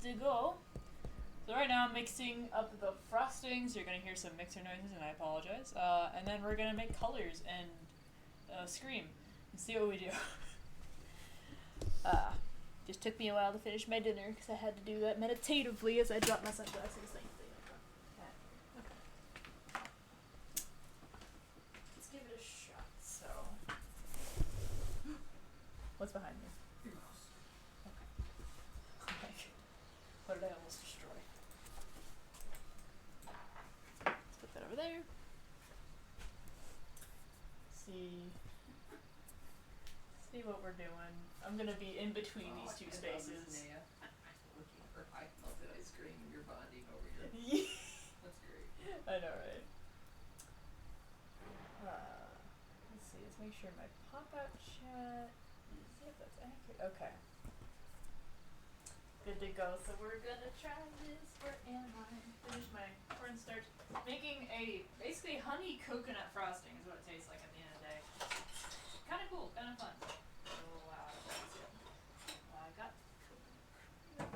good to go. So right now I'm mixing up the frostings. You're gonna hear some mixer noises, and I apologize. And then we're gonna make colors and scream and see what we do. Just took me a while to finish my dinner because I had to do that meditatively as I dropped my sunglasses. Okay. Let's give it a shot. So, what's behind me? Your mouse. Okay. What did I almost destroy? Let's put that over there. See what we're doing. I'm gonna be in between these two spaces. Looking for high melted ice cream and you're bonding over here. That's great. I know, right? Let's see. Let's make sure my pop-out chat. See if that's accurate. Okay. Good to go. So we're gonna try this. Where am I? Finish my cornstarch. Making basically honey coconut frosting is what it tastes like at the end of the day. Kind of cool. Kind of fun. I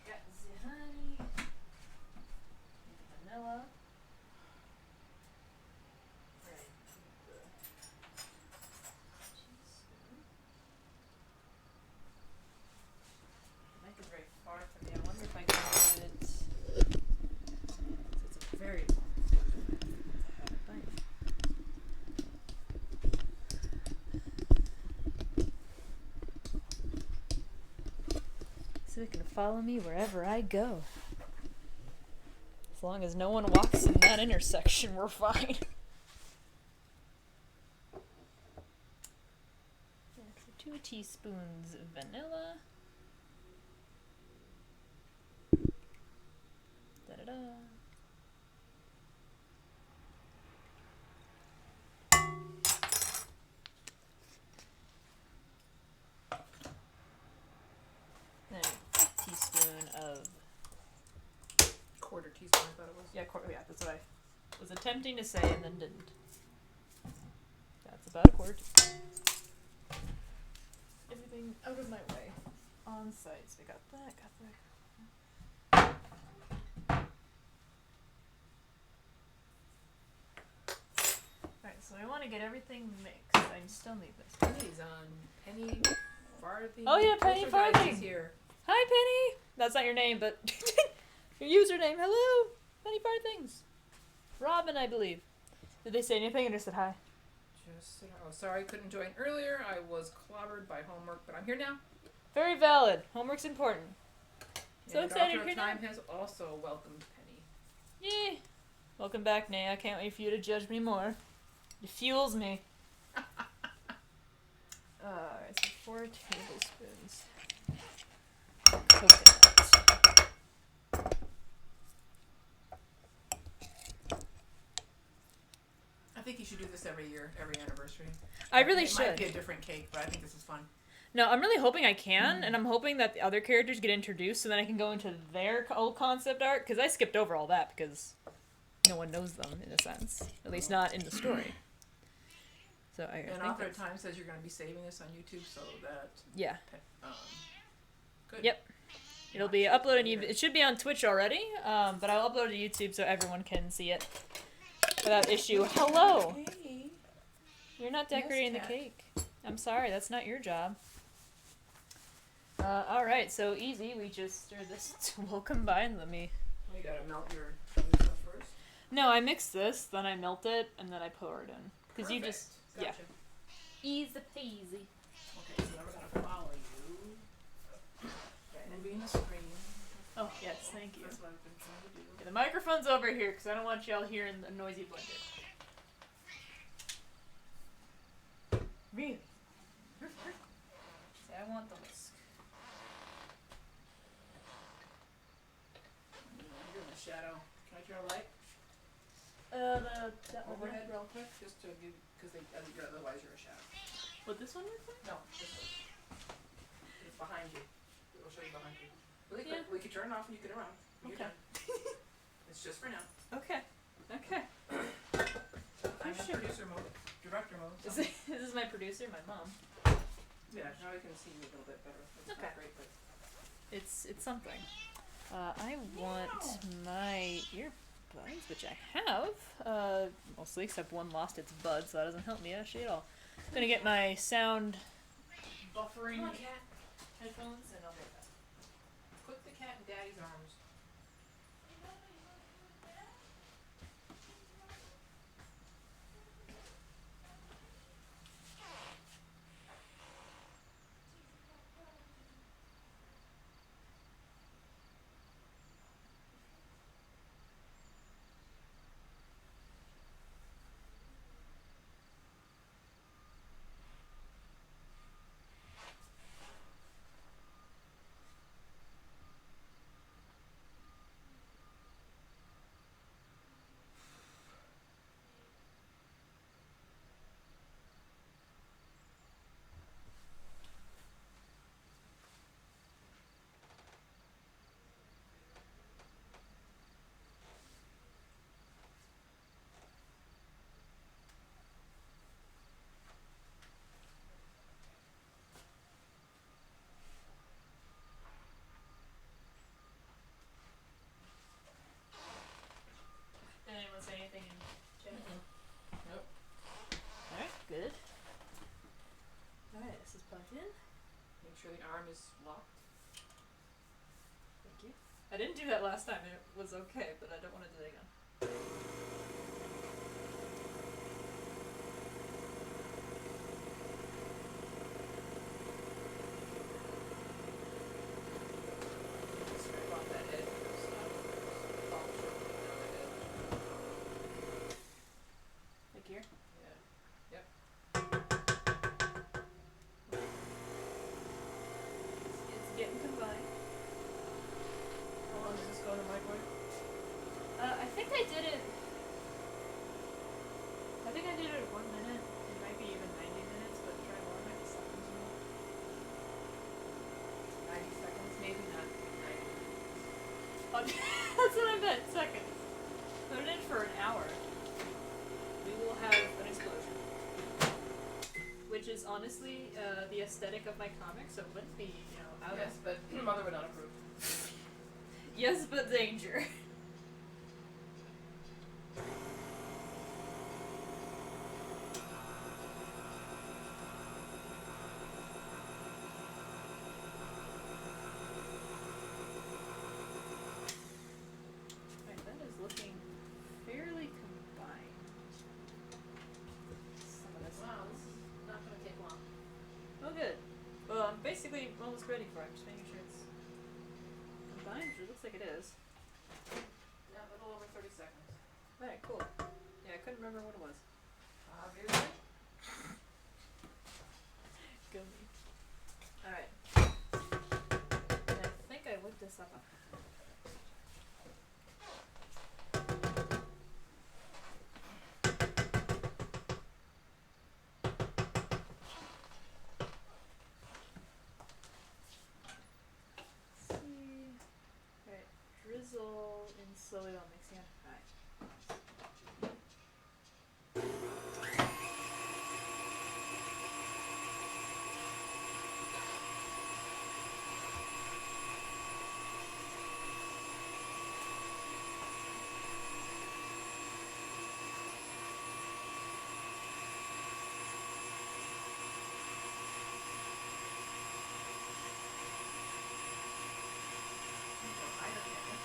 got the honey, vanilla. Right. The teaspoon. The mic is very far from me. I wonder if I can get it. It's a very long bite. So they can follow me wherever I go. As long as no one walks in that intersection, we're fine. Yeah, so 2 teaspoons of vanilla. Da-da-da. Then a teaspoon of Quarter teaspoon, I thought it was. yeah, that's what I was attempting to say and then didn't. That's about a quarter teaspoon. Everything out of my way. On site. So we got that, Alright, so I want to get everything mixed. I still need this. Penny's on. Penny Farthing. Oh yeah, Penny Farthing. Is here. Hi, Penny! That's not your name, but your username. Hello! Penny Farthings. Robin, I believe. Did they say anything or just said hi? Just said, oh, sorry, couldn't join earlier. I was clobbered by homework, but I'm here now. Very valid. Homework's important. So and excited Doctor here of Time has also welcomed Penny. Yay! Welcome back, Nay. I can't wait for you to judge me more. It fuels me. Alright, so 4 tablespoons. Coconut. I think you should do this every year, every anniversary. I really it should. It might be a different cake, but I think this is fun. No, I'm really hoping I can, and I'm hoping that the other characters get introduced so then I can go into their old concept art, because I skipped over all that because no one knows them, in a sense. At least not in the story. So I And think Author of Time says you're going to be saving this on YouTube so that... Yeah. Good. Yep. It'll be uploaded. It should be on Twitch already, but I'll upload it to YouTube so everyone can see it without issue. Hello. Hey. You're not decorating the cake. I'm sorry, that's not your job. All right, so easy. We just stir this. We'll combine them. You gotta melt your stuff first. No, I mix this, then I melt it, and then I pour it in. Because you just Gotcha. easy peasy. Okay, so now we're gonna follow you. Moving the screen. Oh yes, thank you. That's what I've been trying to do. Okay, the microphone's over here because I don't want y'all hearing the noisy blender. Really? See, I want the whisk. You're in the shadow. Can I turn a light? That Overhead real quick, just to give, because otherwise you're a shadow. Would this one work? No, this one. It's behind you. It'll show you behind you. Really Yeah. quick, we can turn it off and you can around. You're Okay. done. It's just for now. Okay. Okay. I'm in producer mode, director mode. So. This is my producer, my mom. Yeah, now I can see you a little bit better. It's Okay. not great, but It's something. I want my earbuds, which I have, mostly, except one lost its bud, so that doesn't help me actually at all. I'm gonna get my sound buffering Come on, cat. headphones, and I'll be right back. Put the cat in Daddy's arms. Did anyone say anything in chat? Nope. Alright, good. Alright, this is plugged in. Make sure the arm is locked. Thank you. I didn't do that last time and it was okay, but I don't want to do it again. Scrape off that edge of your stuff. Polish it down that edge. Like here? Yeah. Yep. It's getting combined. How long does this go in the microwave? I think I did it. I think I did it 1 minute. It might be even 90 minutes, but try more, might be seconds more. 90 seconds? Maybe not 90 minutes. Oh, that's what I meant, seconds. Put it in for an hour. We will have an explosion. Which is honestly the aesthetic of my comic, so it wouldn't be, out Yes, of. but Mother would not approve. Yes, but danger. Right, that is looking fairly combined. Some of this. Wow, this is not going to take long. Oh, good. Well, I'm basically almost ready for it. Just making sure it's combined, which it looks like it is. Yeah, a little over 30 seconds. Alright, cool. Yeah, I couldn't remember what it was. Obviously. Go me. Alright. And I think I looked this up. Let's see. Alright, drizzle in slowly while mixing it. Alright. I don't get it.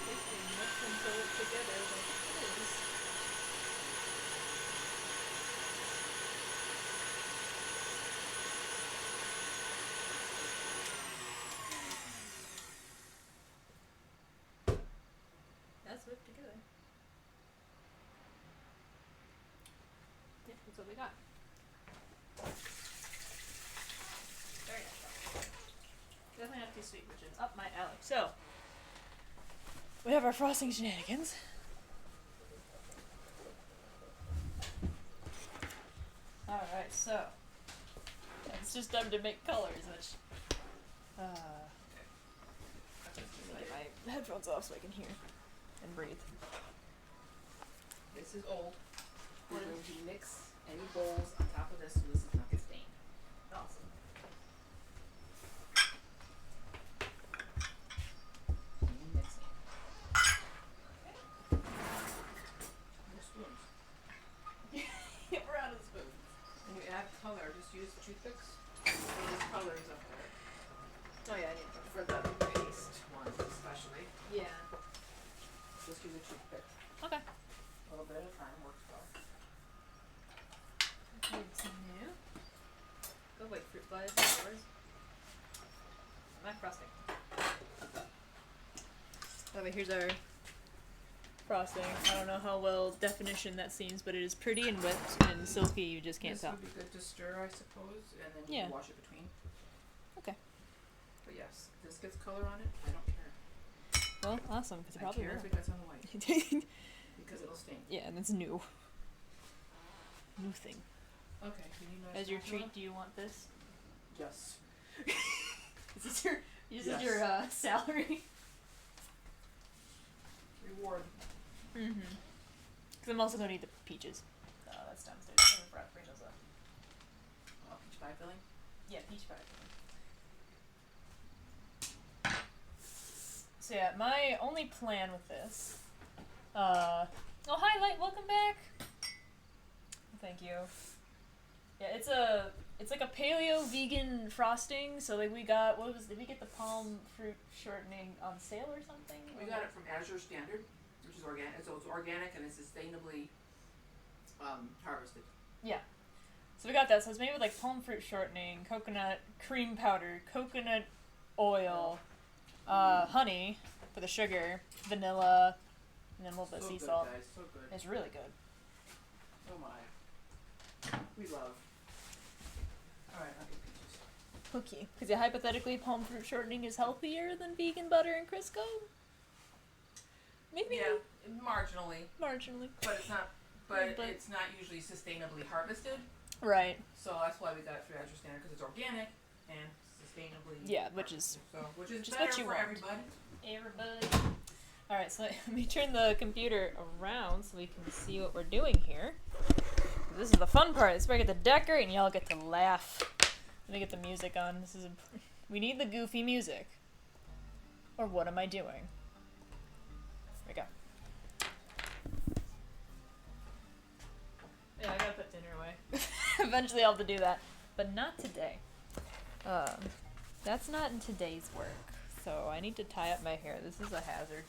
Basically mix until it's together like it is. That's whipped together. Yeah, that's what we got. Very nice. Definitely not too sweet, which is up my alley. So, we have our frosting shenanigans. Alright, so. It's just time to make colors, which. Let me get my headphones off so I can hear and breathe. This is old. We're going to mix any bowls on top of this so this does not get stained. Awesome. Mixing. No spoons. We're out of spoons. When you add color, just use toothpicks. There's colors up there. Oh yeah, I need them. For the paste ones especially. Yeah. Just use a toothpick. Okay. A little bit at a time works well. Continue. Go wait, fruit flies, yours. My frosting. By the way, here's our frosting. I don't know how well definition that seems, but it is pretty and whipped and silky, you just can't This tell. would be good to stir, I suppose, and then you Yeah. can wash it between. Okay. But yes, this gets color on it, I don't care. Well, awesome, because it I probably care will. if it gets on the white, Yeah, because it'll stain. and it's new. New thing. Okay, you need nice As your spatula? treat, do you want this? Yes. Is this your, Yes. salary? Reward. Mm-hmm. Because I'm also going to eat the peaches. That's downstairs. I'm going to bring those up. Peach pie filling? Yeah, peach pie. So yeah, my only plan with this. Oh hi, Light. Welcome back. Thank you. Yeah, it's like a paleo vegan frosting. So like did we get the palm fruit shortening on sale or something? We got it from Azure Standard, which is organic. So it's organic and it's sustainably harvested. Yeah. So we got that. So it's made with like palm fruit shortening, coconut cream powder, coconut oil, honey for the sugar, vanilla, and then a little bit of sea good, salt. Guys, so good. It's really good. Oh my. We love. Alright, I'll get peaches. Okay. Because yeah, hypothetically, palm fruit shortening is healthier than vegan butter and Crisco. Maybe. Yeah, marginally, Marginally. but it's not. But But- it's not usually sustainably harvested. Right. So that's why we got it through Azure Standard, because it's organic and sustainably. Yeah, which is which is what better you for want. everybody. everybody. All right, so let me turn the computer around so we can see what we're doing here. This is the fun part. This is where I get to decorate and y'all get to laugh. Let me get the music on. This is we need the goofy music. Or what am I doing? There we go. Yeah, I gotta put dinner away. Eventually I'll have to do that. But not today. That's not in today's work. So I need to tie up my hair. This is a hazard.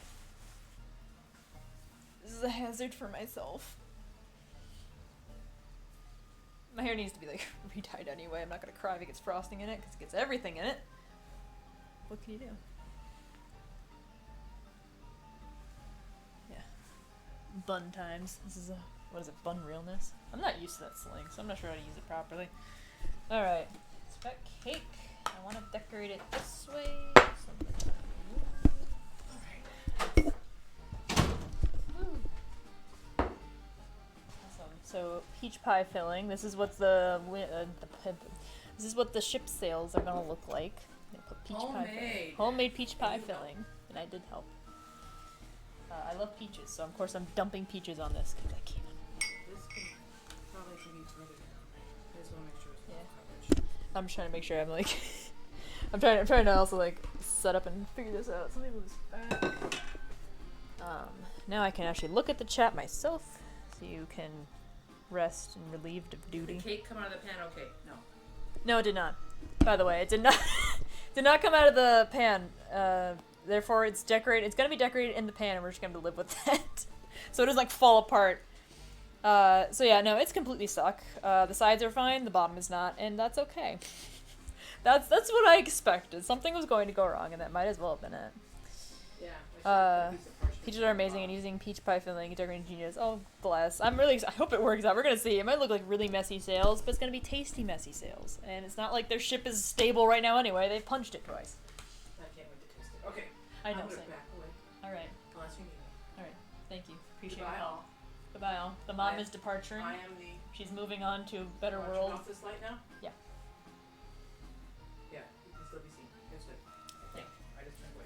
This is a hazard for myself. My hair needs to be like re-dyed anyway. I'm not gonna cry if it gets frosting in it because it gets everything in it. What can you do? Yeah. Bun times. This is a, what is it, bun realness? I'm not used to that slang, so I'm not sure how to use it properly. Alright. Spec cake. I want to decorate it this way. Alright. Awesome. So peach pie filling. This is what this is what the ship sails are gonna look like. They put peach pie filling. Homemade peach pie filling, and I did help. I love peaches, so of course I'm dumping peaches on this because I can. This can probably be further down. I just want to make sure it's Yeah. coverage. I'm just trying to make sure I'm like I'm trying to also like set up and figure this out. So let me move this back. Now I can actually look at the chat myself, so you can rest and relieved of duty. Did the cake come out of the pan? Okay, no. No, it did not. By the way, it did not did not come out of the pan. Therefore, it's decorated. It's gonna be decorated in the pan, and we're just gonna have to live with that. So it doesn't like fall apart. So yeah, no, it's completely stuck. The sides are fine, the bottom is not, and that's okay. That's what I expected. Something was going to go wrong, and that might as well have been it. Yeah. Peaches are amazing, and using peach pie filling, decorating genius. Oh, bless. I'm really I hope it works out. We're gonna see. It might look like really messy sales, but it's gonna be tasty messy sales. And it's not like their ship is stable right now anyway. They've punched it twice. I can't wait to taste it. Okay. I know, I'm gonna same. back away Alright, unless you need me. alright. Thank you. Appreciate Goodbye your help. all. Goodbye, all. The mom is departuring. I am the. She's moving on to a better Turn world. off this light now? Yeah. Yeah, you can still be seen. It's good. Yeah. I just turned away.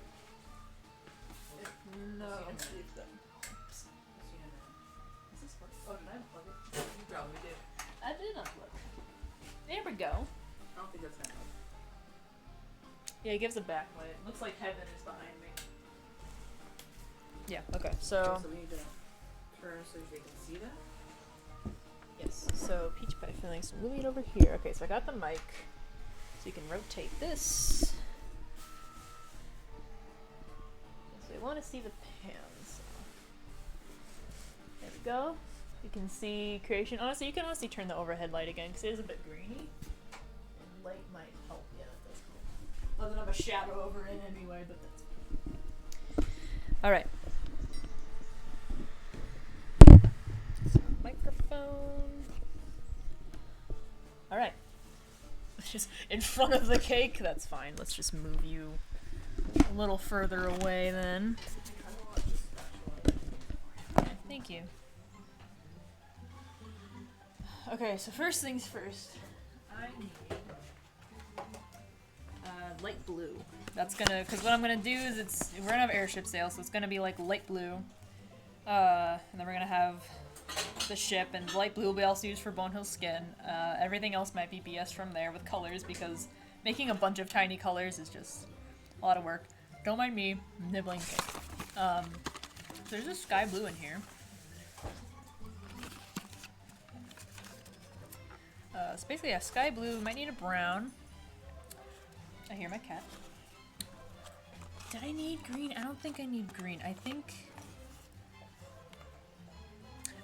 No. We'll see in a minute. Is this work? Oh, did I unplug it? You probably did. I did unplug it. There we go. I don't think that's that light. Yeah, it gives a backlight. Looks like heaven is behind me. Yeah, okay, so... So we need to turn so they can see that? Yes, so Peach Pie Feelings, moving it over here. Okay, so I got the mic, so you can rotate this. So we want to see the pans. There we go. You can see creation. Honestly, you can honestly turn the overhead light again, because it is a bit grainy. And light might help. Yeah, that does help. Doesn't have a shadow over it anyway, but that's... Alright. Microphone. Alright. Just in front of the cake. That's fine. Let's just move you a little further away then. Yeah, thank you. Okay, so first things first. I need light blue. That's gonna, because what I'm gonna do is we're gonna have airship sail, so it's gonna be like light blue. And then we're gonna have the ship, and light blue will be also used for Bonehill skin. Everything else might be BS from there with colors, because making a bunch of tiny colors is just a lot of work. Don't mind me nibbling cake. There's a sky blue in here. So basically, yeah, sky blue. Might need a brown. I hear my cat. Did I need green? I don't think I need green. I think...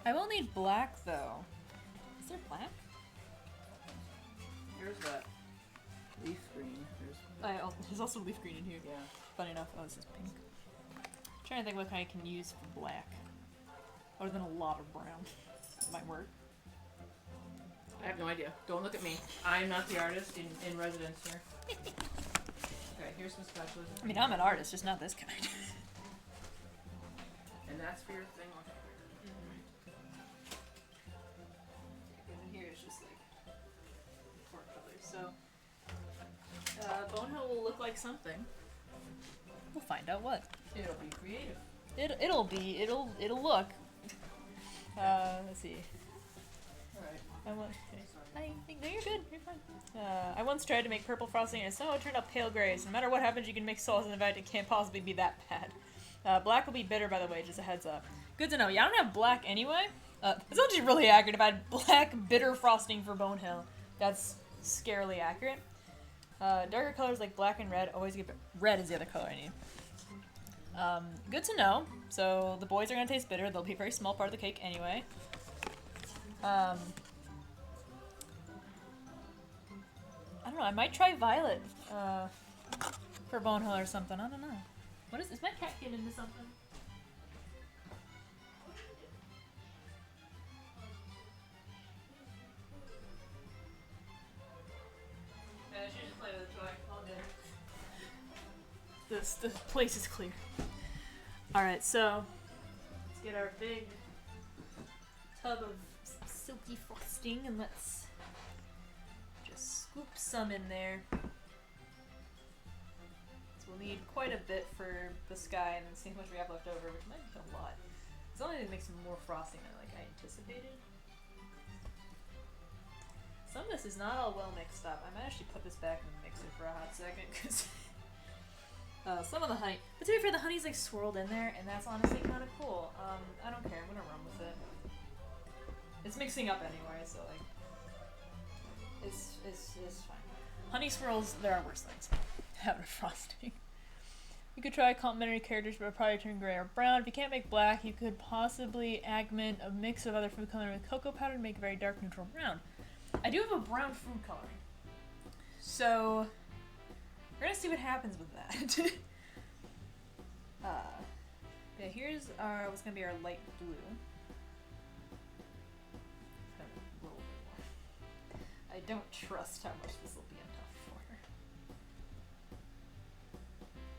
I will need black, though. Is there black? Here's that leaf green. There's also leaf green in here. Yeah. Funny enough. Oh, this is pink. I'm trying to think what I can use for black. Other than a lot of brown. Might work. I have no idea. Don't look at me. I'm not the artist in residence here. Okay, here's some spatulas. I mean, I'm an artist, just not this kind. And that's for your thing on And here is just like 4 colors. So Bonehill will look like something. We'll find out what. It'll be creative. It'll look. Let's see. Alright. I think no, you're good. You're fine. I once tried to make purple frosting and somehow it turned out pale gray. So no matter what happens, you can mix solids in the fact it can't possibly be that bad. Black will be bitter, by the way, just a heads up. Good to know. Yeah, I don't have black anyway. It's actually really accurate. If I had black bitter frosting for Bonehill, that's scarily accurate. Darker colors like black and red always get red is the other color I need. Good to know. So the boys are gonna taste bitter. They'll be a very small part of the cake anyway. I don't know, I might try violet, for Bonehill or something, I don't know. What is my cat getting into something? Yeah, she just played with a toy, all good. The place is clear. Alright, so, let's get our big tub of silky frosting and let's scoop some in there. So we'll need quite a bit for the sky and then see how much we have left over, which might be a lot. It's only going to make some more frosting than I anticipated. Some of this is not all well mixed up. I might actually put this back in the mixer for a hot second because some of the honey, but to be fair, the honey's like swirled in there and that's honestly kind of cool. I don't care, I'm gonna run with it. It's mixing up anyway, so like it's fine. Honey swirls, there are worse things. Having frosting. You could try complementary characters, but it'll probably turn gray or brown. If you can't make black, you could possibly augment a mix of other food coloring with cocoa powder to make a very dark neutral brown. I do have a brown food coloring. So, we're gonna see what happens with that. Yeah, here's what's gonna be our light blue. I don't trust how much this will be enough for.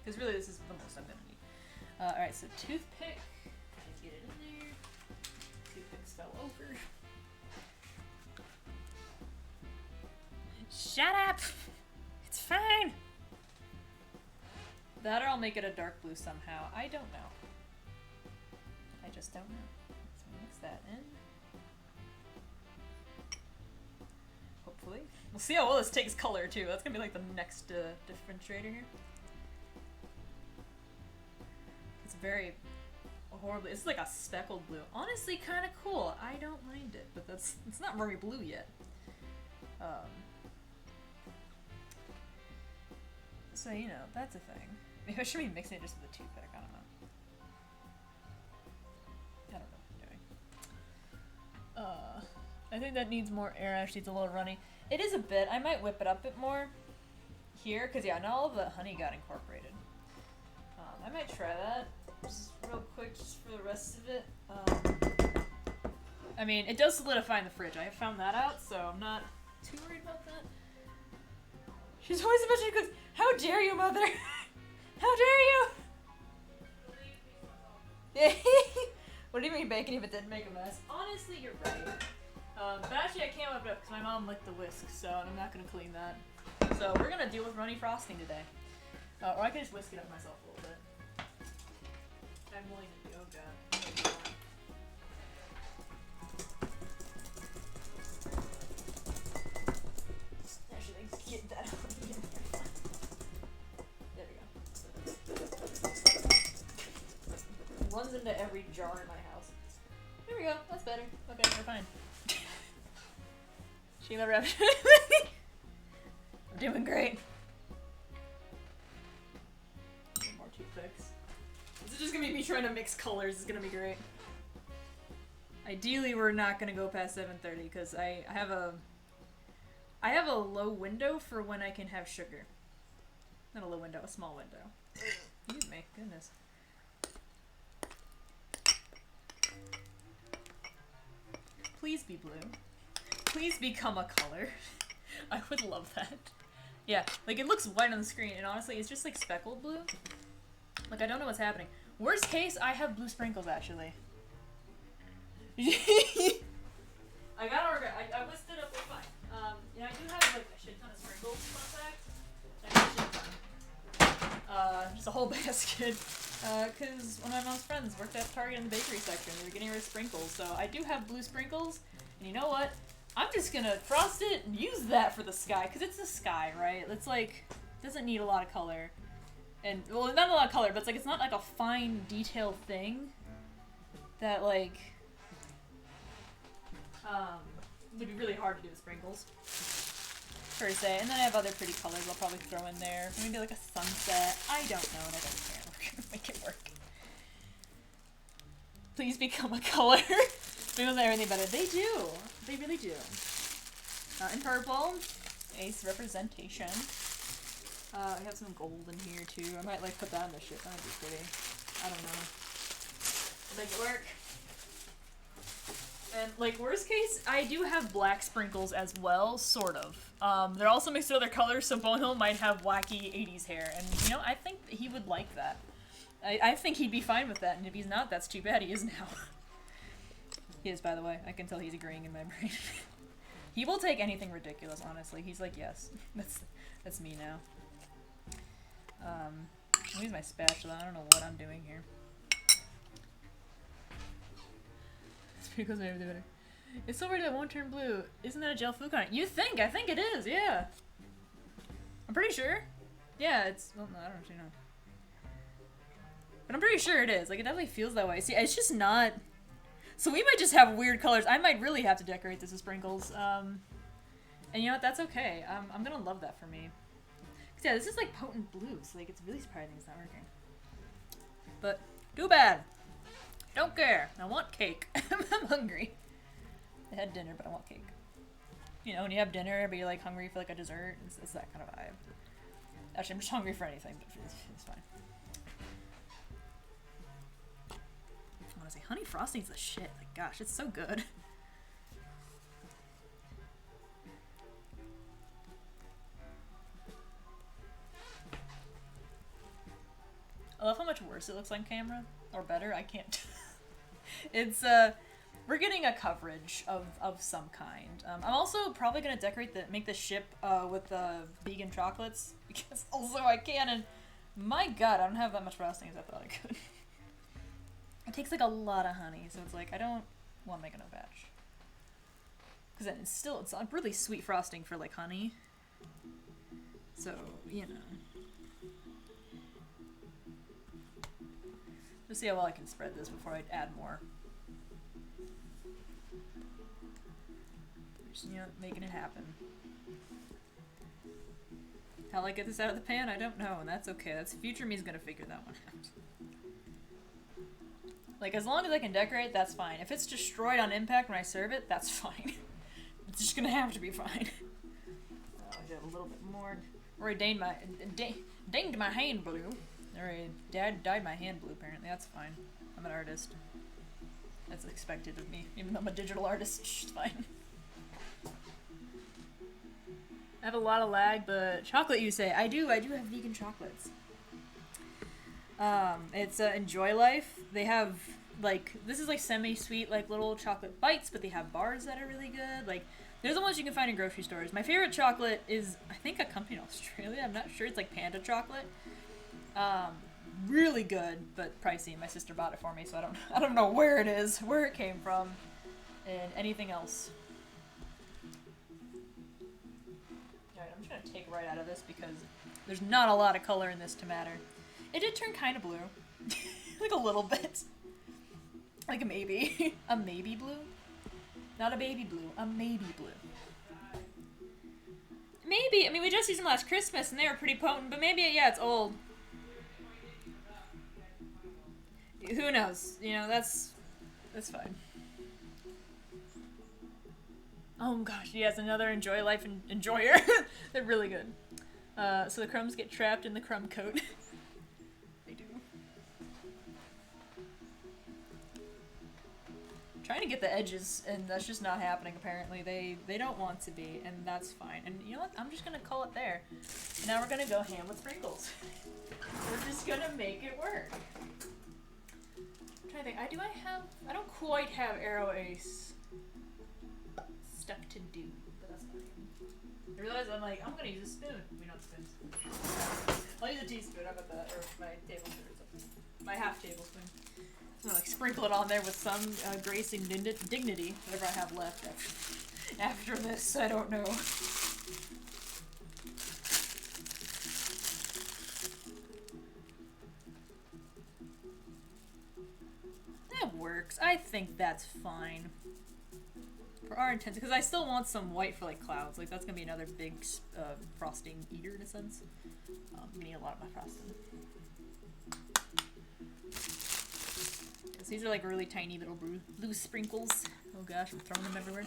Because really this is the most I'm going to need. Alright, so toothpick. Get it in there. Toothpick Shut up! It's fine! That or I'll make it a dark blue somehow. I don't know. I just don't know. Let's mix that in. Hopefully. We'll see how well this takes color too. That's gonna be like the next differentiator here. It's very horribly. It's like a speckled blue. Honestly, kind of cool. I don't mind it, but it's not very blue yet. So you know that's a thing. Maybe I should be mixing it just with a toothpick. I don't know. I don't know what I'm doing. I think that needs more air. Actually, it's a little runny. It is a bit. I might whip it up a bit more here, because yeah, not all of the honey got incorporated. I might try that just real quick, just for the rest of it. I mean, it does solidify in the fridge. I have found that out, so I'm not too worried about that. She's always imagining cooks. How dare you, mother? How dare you? What do you mean bacon if it didn't make a mess? Honestly, you're right. But actually I can't whip it up because my mom licked the whisk, so I'm not going to clean that. So we're going to deal with runny frosting today. Or I can just whisk it up myself a little bit. I'm willing to do, oh god. Actually, let's get that out in there. There we go. Runs into every jar in my house. There we go, that's better. Okay, we're fine. Sheila Rep. I'm doing great. More toothpicks. This is just gonna be me trying to mix colors. It's gonna be great. Ideally, we're not gonna go past 7:30 because I have a low window for when I can have sugar. Not a low window, a small window. Excuse me, goodness. Please be blue. Please become a color. I would love that. Yeah, like it looks white on the screen, and honestly, it's just like speckled blue. Like I don't know what's happening. Worst case, I have blue sprinkles actually. I gotta regret. I whisked it up way fine. You know, I do have like a shit ton of sprinkles. Fun fact. Just a whole basket. Because one of my mom's friends worked at Target in the bakery section. They were getting rid of sprinkles, so I do have blue sprinkles. And you know what? I'm just gonna frost it and use that for the sky, because it's the sky, right? It's like, doesn't need a lot of color. And, well, not a lot of color, but it's like, it's not like a fine, detailed thing that, like, would be really hard to do with sprinkles, per se. And then I have other pretty colors I'll probably throw in there. Maybe like a sunset. I don't know, and I don't care. We're gonna make it work. Please become a color. Sprinkles make everything better. They do. They really do. In purple, ace representation. I have some gold in here too. I might like put that in the shit. That'd be pretty. I don't know. Make it work. And like worst case, I do have black sprinkles as well, sort of. They're also mixed with other colors, so Bonehill might have wacky 80s hair, and you know, I think he would like that. I think he'd be fine with that, and if he's not, that's too bad. He is now. He is, by the way. I can tell he's agreeing in my brain. He will take anything ridiculous, honestly. He's like, yes, that's me now. I'll use my spatula. I don't know what I'm doing here. Sprinkles are everything better. It's so weird that it won't turn blue. Isn't that a gel food coloring? You think? I think it is, yeah. I'm pretty sure. Yeah, it's, well, no, I don't actually know. But I'm pretty sure it is. Like, it definitely feels that way. See, it's just not... So we might just have weird colors. I might really have to decorate this with sprinkles. And you know what? That's okay. I'm gonna love that for me. Cause yeah, this is like potent blue, so like it's really surprising it's not working. But too bad. Don't care. I want cake. I'm hungry. I had dinner, but I want cake. You know, when you have dinner, but you're like hungry for like a dessert, it's that kind of vibe. Actually, I'm just hungry for anything, but it's fine. Honestly, honey frosting's the shit. Like, gosh, it's so good. I love how much worse it looks on camera. Or better, I can't. It's, we're getting a coverage of some kind. I'm also probably gonna make the ship with the vegan chocolates because also I can, and my god, I don't have that much frosting as I thought I could. It takes like a lot of honey, so it's like I don't want to make enough batch. Because then it's a really sweet frosting for like honey. So, you know. Let's see how well I can spread this before I add more. Just, you know, making it happen. How I get this out of the pan, I don't know, and that's okay. That's future me's gonna figure that one out. Like, as long as I can decorate, that's fine. If it's destroyed on impact when I serve it, that's fine. It's just gonna have to be fine. Oh, I did a little bit more. Already dinged my hand blue. Alright, dyed my hand blue, apparently. That's fine. I'm an artist. That's expected of me. Even though I'm a digital artist, it's fine. I have a lot of lag, but chocolate, you say. I do have vegan chocolates. It's Enjoy Life. They have, like, this is like semi-sweet, like, little chocolate bites, but they have bars that are really good. Like, there's the ones you can find in grocery stores. My favorite chocolate is, I think, a company in Australia. I'm not sure. It's like Panda chocolate. Really good, but pricey. My sister bought it for me, so I don't know where it is, where it came from, and anything else. Alright, I'm just gonna take right out of this because there's not a lot of color in this to matter. It did turn kind of blue. Like a little bit. Like a maybe. A maybe blue? Not a baby blue. A maybe blue. Maybe. I mean, we just used them last Christmas and they were pretty potent, but maybe, yeah, it's old. Who knows? You know, that's fine. Oh gosh, yes, another Enjoy Life and Enjoyer. They're really good. So the crumbs get trapped in the crumb coat. They do. Trying to get the edges, and that's just not happening apparently. They don't want to be, and that's fine. And you know what? I'm just gonna call it there. And now we're gonna go ham with sprinkles. We're just gonna make it work. I'm trying to think. I don't quite have Arrow Ace stuck to do, but that's fine. I realize I'm gonna use a spoon. We don't have spoons. I'll use a teaspoon, how about that? Or my tablespoon or something. My half tablespoon. I'm gonna like sprinkle it on there with some grace and dignity, whatever I have left after this, I don't know. That works. I think that's fine. For our intents, because I still want some white for like clouds. Like that's gonna be another big frosting eater in a sense. I'm gonna eat a lot of my frosting. Yes, these are like really tiny little blue sprinkles. Oh gosh, I'm throwing them everywhere.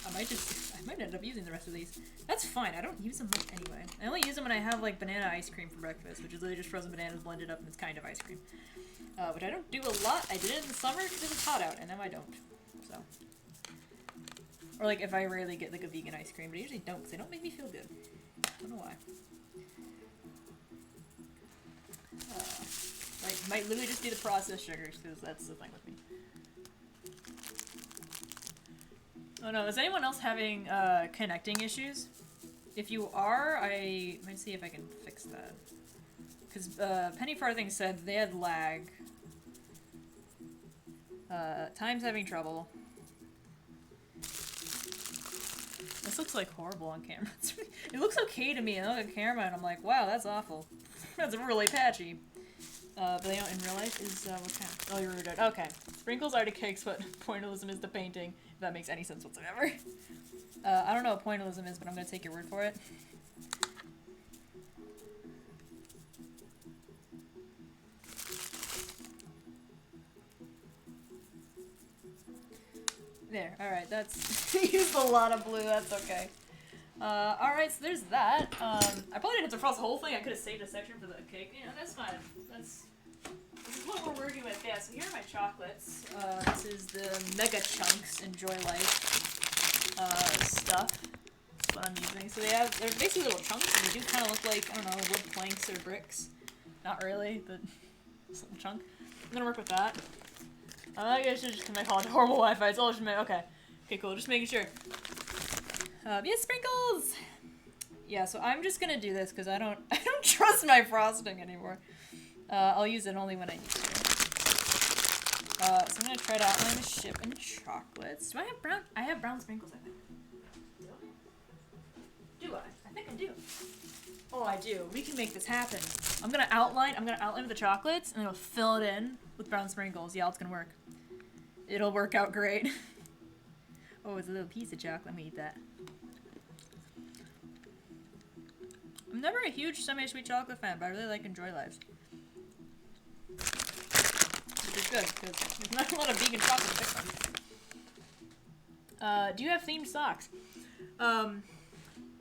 I might end up using the rest of these. That's fine. I don't use them much anyway. I only use them when I have like banana ice cream for breakfast, which is literally just frozen bananas blended up and it's kind of ice cream. Which I don't do a lot. I did it in the summer because it was hot out, and now I don't. So, or like if I rarely get like a vegan ice cream, but I usually don't because they don't make me feel good. I don't know why. Might literally just be the processed sugars because that's the thing with me. Oh no, is anyone else having connecting issues? If you are, I might see if I can fix that. Because Penny Farthing said they had lag. Time's having trouble. This looks like horrible on camera. It looks okay to me. I look at camera and I'm like, wow, that's awful. That's really patchy. But you know, in real life is what kind? Oh, you're dead. Okay. Sprinkles are to cakes what pointillism is to painting. If that makes any sense whatsoever. I don't know what pointillism is, but I'm gonna take your word for it. There, alright, that's used a lot of blue, that's okay. Alright, so there's that. I probably didn't have to frost the whole thing, I could have saved a section for the cake. Yeah, that's fine. This is what we're working with. Yeah, so here are my chocolates. This is the Mega Chunks Enjoy Life stuff. That's what I'm using. So they're basically little chunks, and they do kind of look like, I don't know, wood planks or bricks. Not really, but it's a little chunk. I'm gonna work with that. I guess it's just gonna call it horrible Wi-Fi. It's all just okay. Okay, cool. Just making sure. Yes, sprinkles. Yeah, so I'm just gonna do this because I don't trust my frosting anymore. I'll use it only when I need to. So I'm gonna try to outline the ship in chocolates. Do I have brown? I have brown sprinkles, I think. Do I? I think I do. Oh, I do. We can make this happen. I'm gonna outline the chocolates and then we'll fill it in with brown sprinkles. Yeah, it's gonna work. It'll work out great. Oh, it's a little piece of chocolate. Let me eat that. I'm never a huge semi-sweet chocolate fan, but I really like Enjoy Lives. Which is good, because there's not a lot of vegan chocolate to pick from. Do you have themed socks?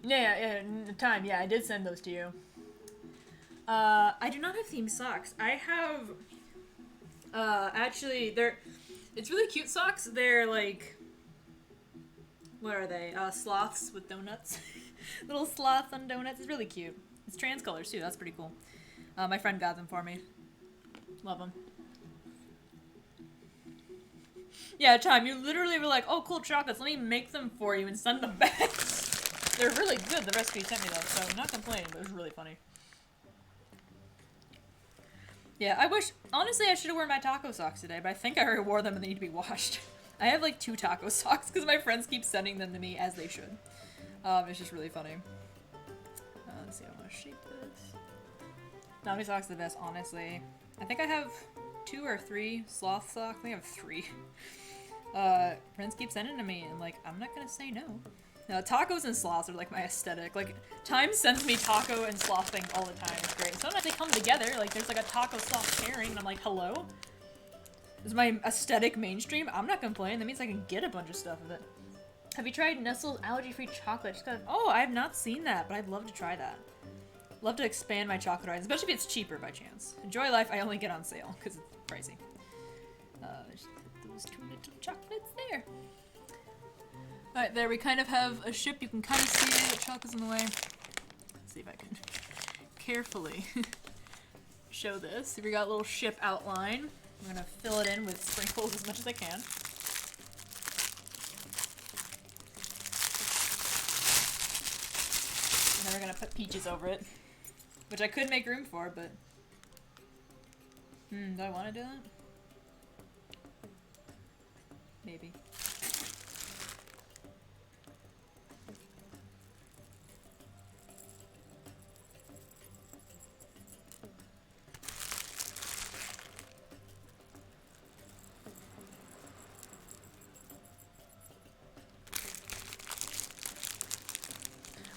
Yeah, I did send those to you. I do not have themed socks. I have, actually, it's really cute socks. They're like, what are they? Sloths with donuts. Little sloths on donuts. It's really cute. It's trans colors too. That's pretty cool. My friend got them for me. Love them. Yeah, Tom, you literally were like, oh, cool chocolates. Let me make them for you and send them back. They're really good, the recipe you sent me, though, so I'm not complaining, but it was really funny. Yeah, honestly, I should have worn my taco socks today, but I think I already wore them and they need to be washed. I have, like, 2 taco socks because my friends keep sending them to me, as they should. It's just really funny. Let's see, I want to shape this. Nami socks are the best, honestly. I think I have 2 or 3 sloth socks. I think I have 3. Friends keep sending to me, and, like, I'm not gonna say no. No, tacos and sloths are, like, my aesthetic. Like, Time sends me taco and sloth things all the time. It's great. Sometimes they come together. Like, there's, like, a taco sloth pairing, and I'm like, hello? Is my aesthetic mainstream? I'm not complaining. That means I can get a bunch of stuff with it. Have you tried Nestle's allergy-free chocolate? Oh, I have not seen that, but I'd love to try that. Love to expand my chocolate items, especially if it's cheaper by chance. Enjoy Life, I only get on sale, because it's pricey. Just put those 2 little chocolates there. Alright, there we kind of have a ship. You can kind of see the chocolates in the way. Let's see if I can carefully show this. We got a little ship outline. I'm gonna fill it in with sprinkles as much as I can. And then we're gonna put peaches over it. Which I could make room for, but... do I want to do that? Maybe.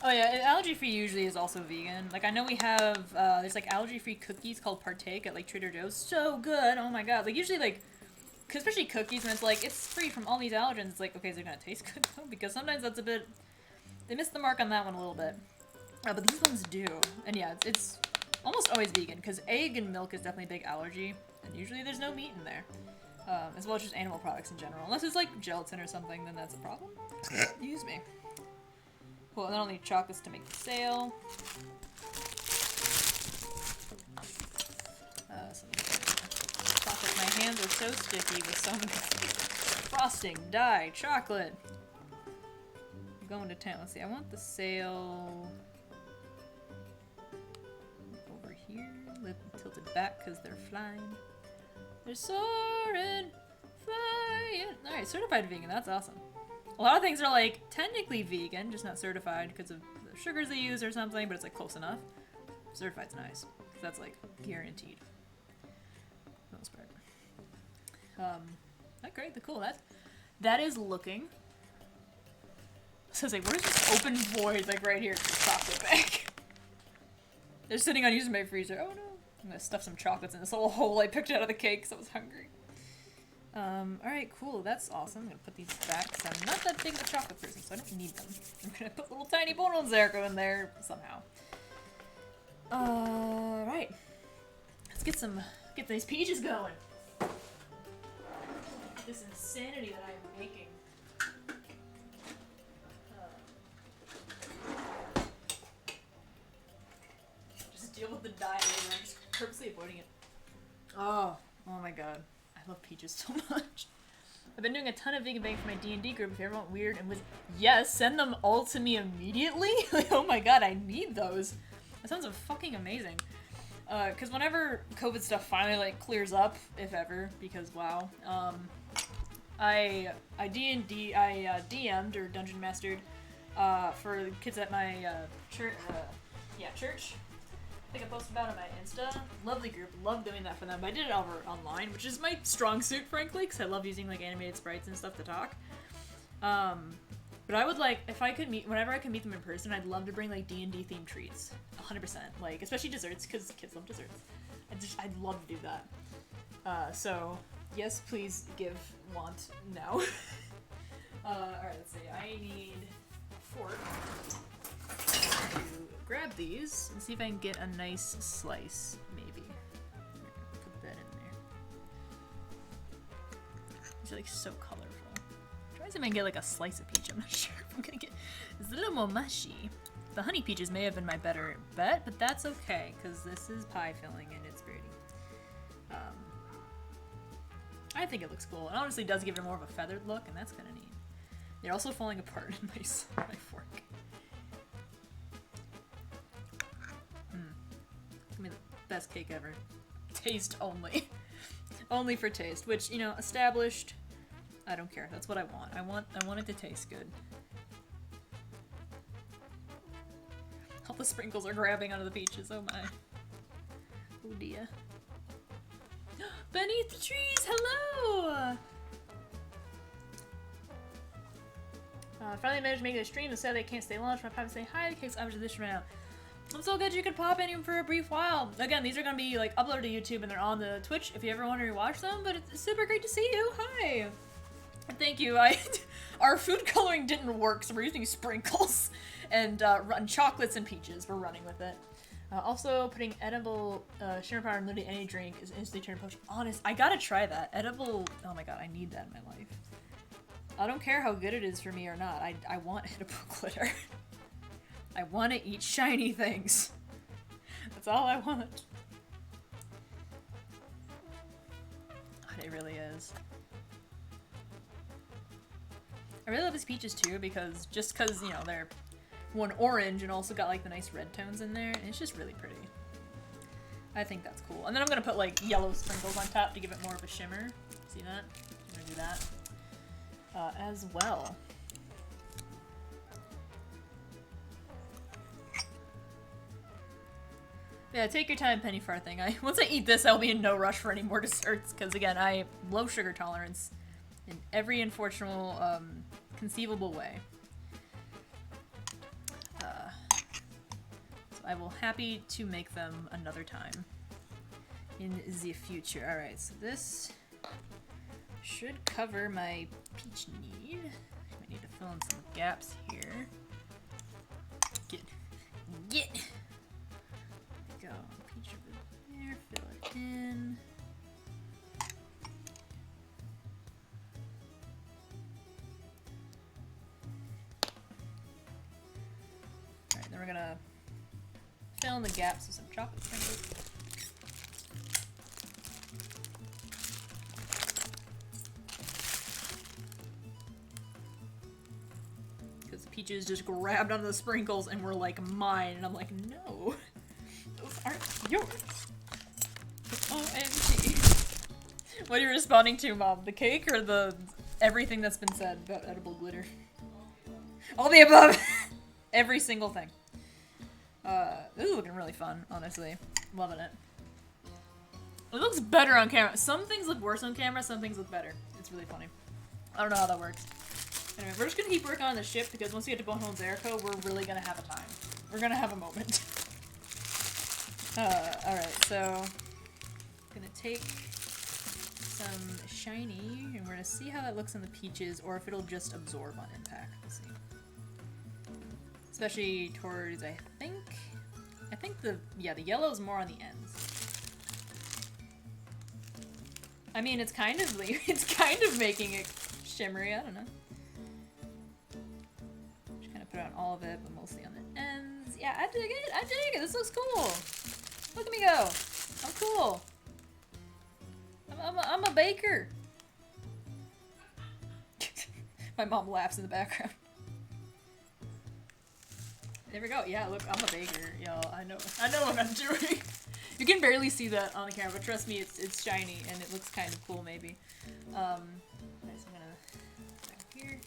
Oh yeah, allergy-free usually is also vegan. Like, I know we have, there's, like, allergy-free cookies called Partake at, like, Trader Joe's. So good! Oh my god. Like, usually, like, especially cookies, when it's like, it's free from all these allergens, it's like, okay, is it gonna taste good, though? Because sometimes that's a bit... They missed the mark on that one a little bit. But these ones do. And yeah, it's almost always vegan, because egg and milk is definitely a big allergy, and usually there's no meat in there. As well as just animal products in general. Unless it's, like, gelatin or something, then that's a problem. Excuse me. Cool, and then I'll need chocolates to make the sail. Chocolate, my hands are so sticky with some frosting, dye, chocolate. I'm going to town. Let's see, I want the sail over here. Tilted back because they're flying. They're soaring, flying. Alright, certified vegan, that's awesome. A lot of things are, like, technically vegan, just not certified because of the sugars they use or something, but it's, like, close enough. Certified's nice, because that's, like, guaranteed. For the most part. Okay, cool. That is looking. So I was like, where's this open void, like, right here? Chocolate bag. They're sitting on using my freezer. Oh, no. I'm gonna stuff some chocolates in this little hole I picked out of the cake because I was hungry. Alright, cool, that's awesome. I'm gonna put these back because I'm not that big of a chocolate person, so I don't need them. I'm gonna put little tiny Bononzerko in there somehow. Right. Let's get these peaches going. This insanity that I'm making. Just deal with the dye later. I'm just purposely avoiding it. Oh my god. I I love peaches so much. I've been doing a ton of vegan baking for my D&D group. If you ever want weird and was yes, send them all to me immediately. Like, oh my god, I need those. That sounds fucking amazing. Because whenever COVID stuff finally like clears up, if ever, because wow, I DM'd or dungeon mastered for the kids at my church. Church. I think I posted about it on my Insta. Lovely group, love doing that for them. But I did it over online, which is my strong suit, frankly, because I love using like animated sprites and stuff to talk. But I would like, if I could whenever I can meet them in person, I'd love to bring like D&D themed treats, 100%. Like especially desserts, because kids love desserts. I'd love to do that. So yes, please give, want now. All right, let's see. I need a fork to grab these and see if I can get a nice slice, maybe. Put that in there. These are like so colorful. Try to see if I can get like a slice of peach. I'm not sure if I'm gonna get. It's a little more mushy. The honey peaches may have been my better bet, but that's okay because this is pie filling and it's pretty. I think it looks cool. It honestly does give it more of a feathered look, and that's kind of neat. They're also falling apart in my fork. Give me the best cake ever. Taste only. Only for taste, which, you know, established. I don't care. That's what I want. I want it to taste good. All the sprinkles are grabbing onto the peaches. Oh my. Oh dear. Beneath the trees, hello! Finally managed to make it a stream. Instead, they can't stay launched. My papa say hi. The cake's average this right now. I'm so glad you could pop in for a brief while. Again, these are gonna be like uploaded to YouTube and they're on the Twitch if you ever want to rewatch them. But it's super great to see you. Hi. Thank you. Our food coloring didn't work, so we're using sprinkles and chocolates and peaches. We're running with it. Also, putting edible shimmer powder in literally any drink is instantly turn potion. Honest, I gotta try that. Edible, oh my god, I need that in my life. I don't care how good it is for me or not. I want edible glitter. I want to eat shiny things. That's all I want. God, it really is. I really love these peaches too because you know, they're one orange and also got like the nice red tones in there, and it's just really pretty. I think that's cool. And then I'm gonna put like yellow sprinkles on top to give it more of a shimmer. See that? I'm gonna do that as well. Yeah, take your time, penny farthing. Once I eat this, I'll be in no rush for any more desserts, because again, I have low sugar tolerance in every unfortunate, conceivable way. So I will happy to make them another time in the future. Alright, so this should cover my peach need. I might need to fill in some gaps here. Get. Go. Peach over there, fill it in. Alright, then we're gonna fill in the gaps with some chocolate sprinkles. Because the peaches just grabbed onto the sprinkles and were like mine, and I'm like, no. Those aren't yours. OMG. What are you responding to, Mom? The cake or the everything that's been said about edible glitter? All the above! Every single thing. This is looking really fun, honestly. Loving it. It looks better on camera. Some things look worse on camera, some things look better. It's really funny. I don't know how that works. Anyway, we're just gonna keep working on the ship because once we get to Bonehill and Zericho, we're really gonna have a time. We're gonna have a moment. Alright, so I'm gonna take some shiny and we're gonna see how that looks on the peaches or if it'll just absorb on impact. We'll see. Especially towards, I think the yellow is more on the ends. I mean, it's kind of making it shimmery, I don't know. Just kind of put it on all of it, but mostly on the ends. Yeah, I dig it, this looks cool. Look at me go. I'm cool. I'm I'm a baker. My mom laughs in the background. There we go. Yeah, look, I'm a baker, y'all. I know what I'm doing. You can barely see that on the camera, but trust me, it's shiny and it looks kind of cool, maybe. Nice, I'm gonna back here.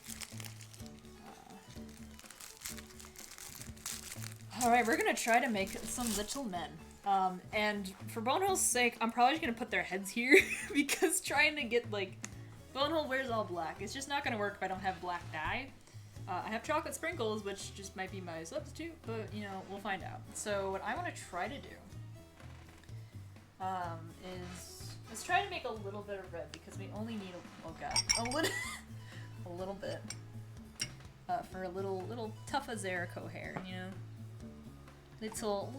All right, we're gonna try to make some little men. And for Bonehill's sake, I'm probably just gonna put their heads here because trying to get like Bonehill wears all black. It's just not gonna work if I don't have black dye. I have chocolate sprinkles, which just might be my substitute, but you know, we'll find out. So what I want to try to do is let's try to make a little bit of red because we only need a little bit for a little tough Azerico hair, you know. Little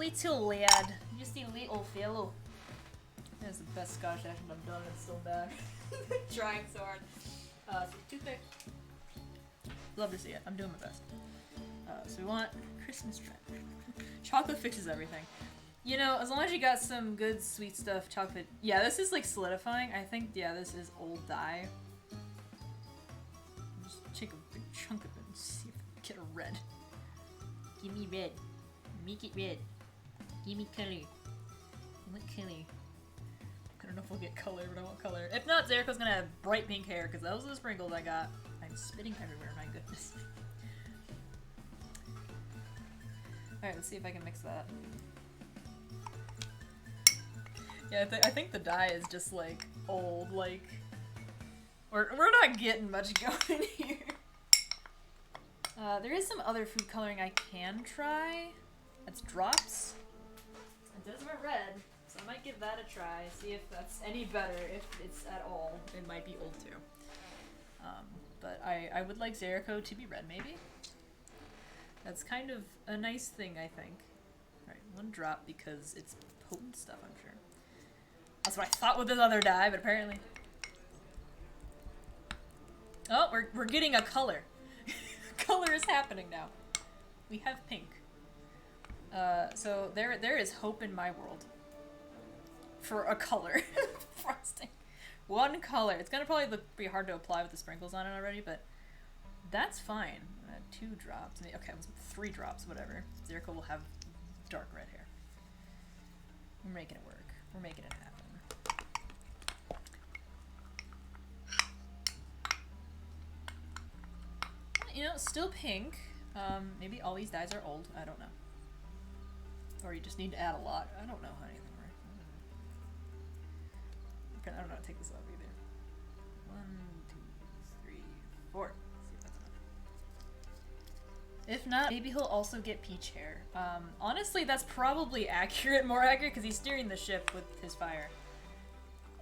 lad, just a little fellow. That's the best Scottish accent I've done. It's still bad. Trying so hard. So toothpick. Love to see it. I'm doing my best. So we want Christmas tree. Chocolate fixes everything. You know, as long as you got some good sweet stuff, chocolate. Yeah, this is like solidifying. I think, yeah, this is old dye. Just take a big chunk of it and see if we can get a red. Give me red. Make it red. Give me color. What color? I don't know if we'll get color, but I want color. If not, Zerico's gonna have bright pink hair because those are the sprinkles I got. I'm spitting everywhere, my goodness. Alright, let's see if I can mix that. Yeah, I think the dye is just like old, like we're not getting much going here. There is some other food coloring I can try. That's drops. It does wear red, so I might give that a try, see if that's any better, if it's at all. It might be old too. But I would like Zerico to be red, maybe? That's kind of a nice thing, I think. Alright, one drop because it's potent stuff, I'm sure. That's what I thought with this other dye, but apparently... Oh, we're getting a color. Color is happening now. We have pink. So there is hope in my world. For a color. Frosting. One color. It's gonna probably be hard to apply with the sprinkles on it already, but that's fine. 2 drops. Okay, it was 3 drops, whatever. Zerico will have dark red hair. We're making it work. We're making it happen. You know, still pink. Maybe all these dyes are old. I don't know. Or you just need to add a lot. I don't know how anything works. I don't know how to take this off either. 1, 2, 3, 4. See if that's enough. If not, maybe he'll also get peach hair. Honestly, that's probably accurate, more accurate, because he's steering the ship with his fire.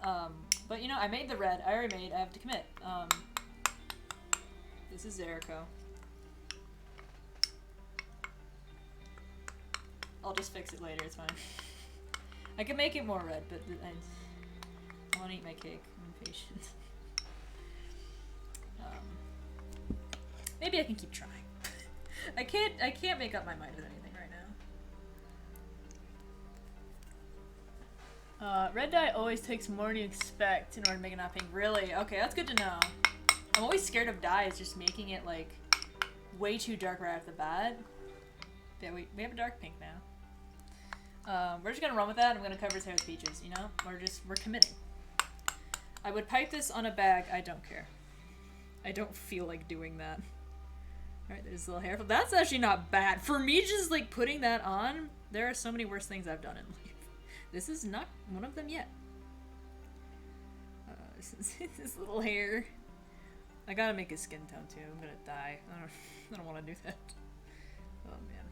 But you know, I made the red. I already made. I have to commit. This is Zerico. I'll just fix it later, it's fine. I can make it more red, but I want to eat my cake. I'm impatient. Maybe I can keep trying. I can't make up my mind with anything right now. Red dye always takes more than you expect in order to make it not pink. Really? Okay, that's good to know. I'm always scared of dyes just making it like way too dark right off the bat. Yeah, we have a dark pink now. We're just gonna run with that. I'm gonna cover his hair with peaches, you know? We're committing. I would pipe this on a bag. I don't care. I don't feel like doing that. Alright, there's a little hair. That's actually not bad. For me, just like putting that on, there are so many worse things I've done in life. This is not one of them yet. This little hair. I gotta make his skin tone too. I'm gonna die. I don't want to do that. Oh man.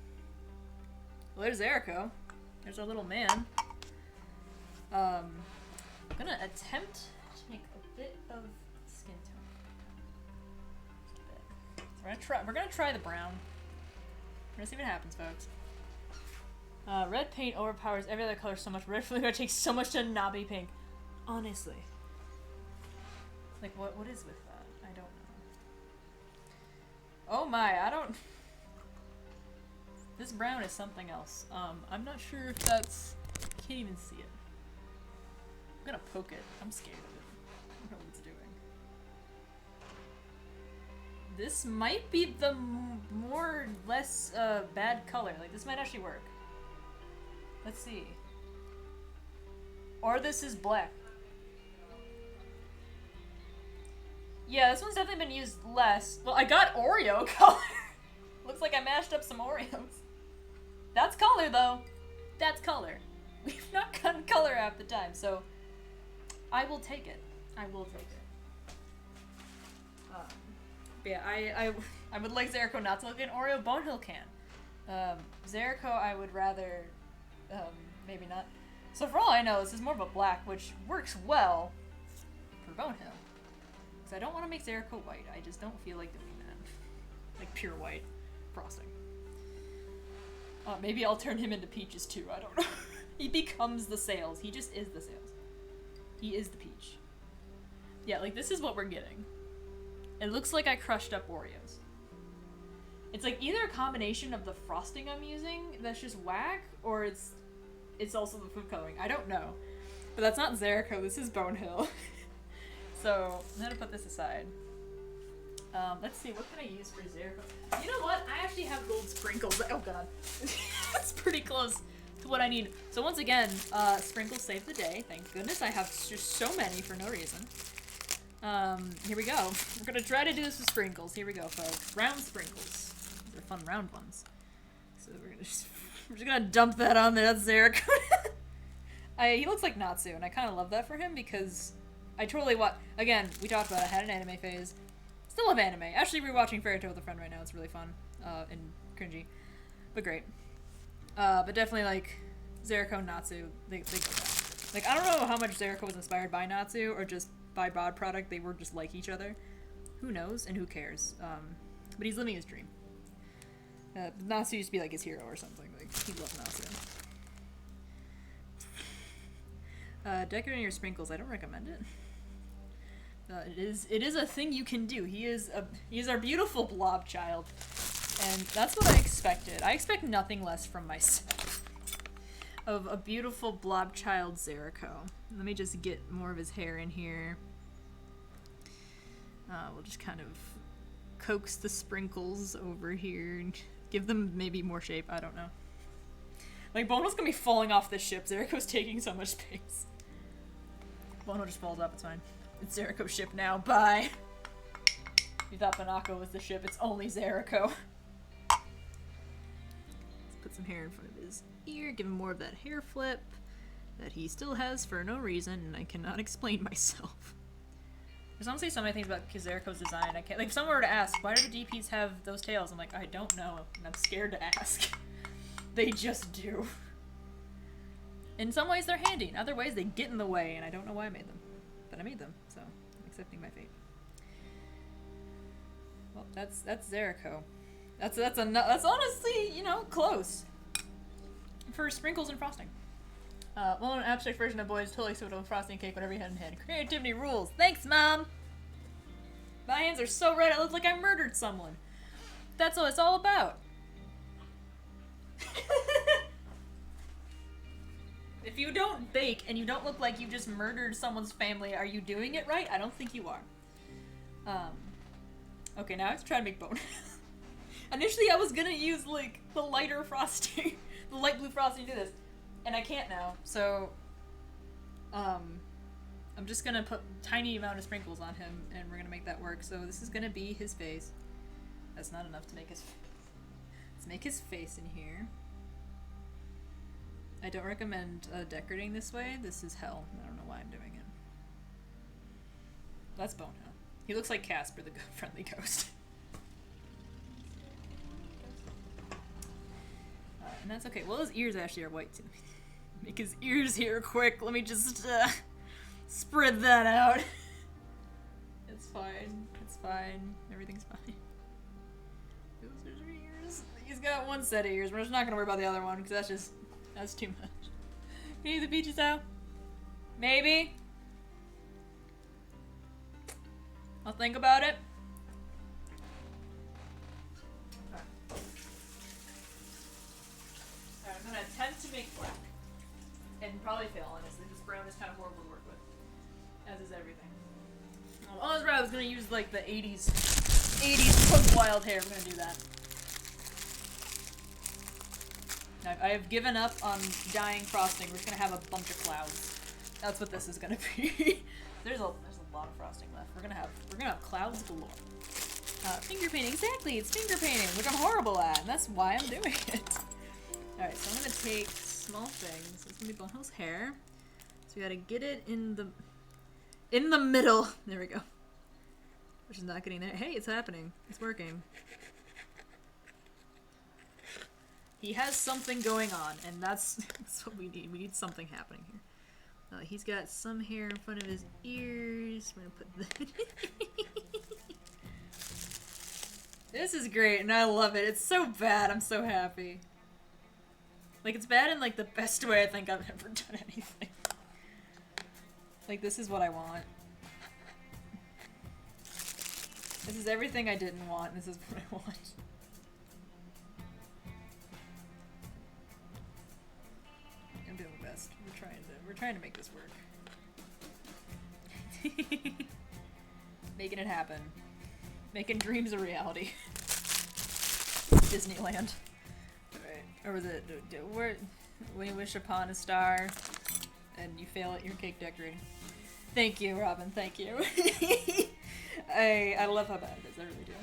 Well, there's Zerico. There's our little man. I'm gonna attempt to make a bit of skin tone. Just a bit. We're gonna try the brown. We're gonna see what happens, folks. Red paint overpowers every other color so much. Red fluid takes so much to not be pink. Honestly. Like what is with that? I don't know. Oh my, I don't... This brown is something else. I'm not sure if that's... I can't even see it. I'm gonna poke it. I'm scared of it. I don't know what it's doing. This might be the more less bad color. Like, this might actually work. Let's see. Or this is black. Yeah, this one's definitely been used less. Well, I got Oreo color. Looks like I mashed up some Oreos. That's color, though. That's color. We've not gotten color half the time, so I will take it. I will take it. But yeah, I would like Zerico not to look at Oreo. Bonehill can. Zerico, I would rather maybe not. So for all I know, this is more of a black, which works well for Bonehill. Because I don't want to make Zerico white. I just don't feel like doing that. Like pure white frosting. Maybe I'll turn him into Peaches too. I don't know. He becomes the Sails. He just is the Sails. He is the Peach. Yeah, like this is what we're getting. It looks like I crushed up Oreos. It's like either a combination of the frosting I'm using that's just whack, or it's also the food coloring. I don't know. But that's not Zerico, this is Bonehill. So, I'm gonna put this aside. Let's see, what can I use for Zerico? You know what? I actually have gold sprinkles. Oh god. That's pretty close to what I need. So once again, sprinkles save the day. Thank goodness. I have just so many for no reason. Here we go. We're gonna try to do this with sprinkles. Here we go, folks. Round sprinkles. These are fun round ones. So we're just gonna dump that on there. That's Zerico. He looks like Natsu, and I kind of love that for him because I totally again, we talked about it. I had an anime phase. Still love anime. Actually, rewatching Fairy Tail with a friend right now. It's really fun. And cringy. But great. But definitely, like, Zerico and Natsu, they go back. Like, I don't know how much Zerico was inspired by Natsu, or just by Bod Product. They were just like each other. Who knows, and who cares? But he's living his dream. Natsu used to be, like, his hero or something. Like, he loved Natsu. Decorating your sprinkles, I don't recommend it. It is a thing you can do. He is our beautiful blob child, and that's what I expected. I expect nothing less from myself. Of a beautiful blob child Zerico. Let me just get more of his hair in here. We'll just kind of coax the sprinkles over here and give them maybe more shape. I don't know. Like, Bono's gonna be falling off this ship. Zerico's taking so much space. Bono just falls up. It's fine. It's Zerico's ship now. Bye. You thought Banako was the ship. It's only Zerico. Let's put some hair in front of his ear. Give him more of that hair flip that he still has for no reason, and I cannot explain myself. There's honestly so many things about Zerico's design. I can't. Like, if someone were to ask, why do the DPs have those tails? I'm like, I don't know, and I'm scared to ask. They just do. In some ways, they're handy. In other ways, they get in the way, and I don't know why I made them. But I made them, so I'm accepting my fate. Well, that's Zerico. That's honestly, you know, close for sprinkles and frosting. Well, an abstract version of boys totally sort of frosting cake, whatever you had in hand. Creativity rules. Thanks, Mom. My hands are so red, it looks like I murdered someone. That's what it's all about. If you don't bake and you don't look like you just murdered someone's family, are you doing it right? I don't think you are. Okay, now I have to try to make bone. Initially, I was gonna use, like, the lighter frosting, the light blue frosting to do this, and I can't now, so, I'm just gonna put tiny amount of sprinkles on him, and we're gonna make that work. So this is gonna be his face. That's not enough to make his face. Let's make his face in here. I don't recommend decorating this way. This is hell. I don't know why I'm doing it. That's Bonehill. He looks like Casper, the friendly ghost. And that's okay. Well, his ears actually are white too. Make his ears here quick. Let me just spread that out. It's fine. It's fine. Everything's fine. Those are his ears. He's got one set of ears. We're just not gonna worry about the other one because that's too much. Can you eat the peaches out? Maybe. I'll think about it. Alright, I'm gonna attempt to make black. And probably fail, honestly. This brown is kind of horrible to work with. As is everything. Oh, that's right. I was gonna use like the 80s Pug Wild hair. We're gonna do that. I have given up on dyeing frosting. We're just gonna have a bunch of clouds. That's what this is gonna be. there's a lot of frosting left. We're gonna have clouds galore. Finger painting, exactly. It's finger painting, which I'm horrible at, and that's why I'm doing it. All right, so I'm gonna take small things. It's gonna be Bonehole's hair. So we gotta get it in the middle. There we go. Which is not getting there. Hey, it's happening. It's working. He has something going on, and that's what we need. We need something happening here. He's got some hair in front of his ears. We're gonna put the This is great, and I love it. It's so bad. I'm so happy. Like, it's bad in, like, the best way I think I've ever done anything. Like, this is what I want. This is everything I didn't want. This is what I want. I'm doing my best. We're trying to make this work. Making it happen. Making dreams a reality. Disneyland. Alright. Or was it where when you wish upon a star and you fail at your cake decorating? Thank you, Robin, thank you. I love how bad it is, I really do.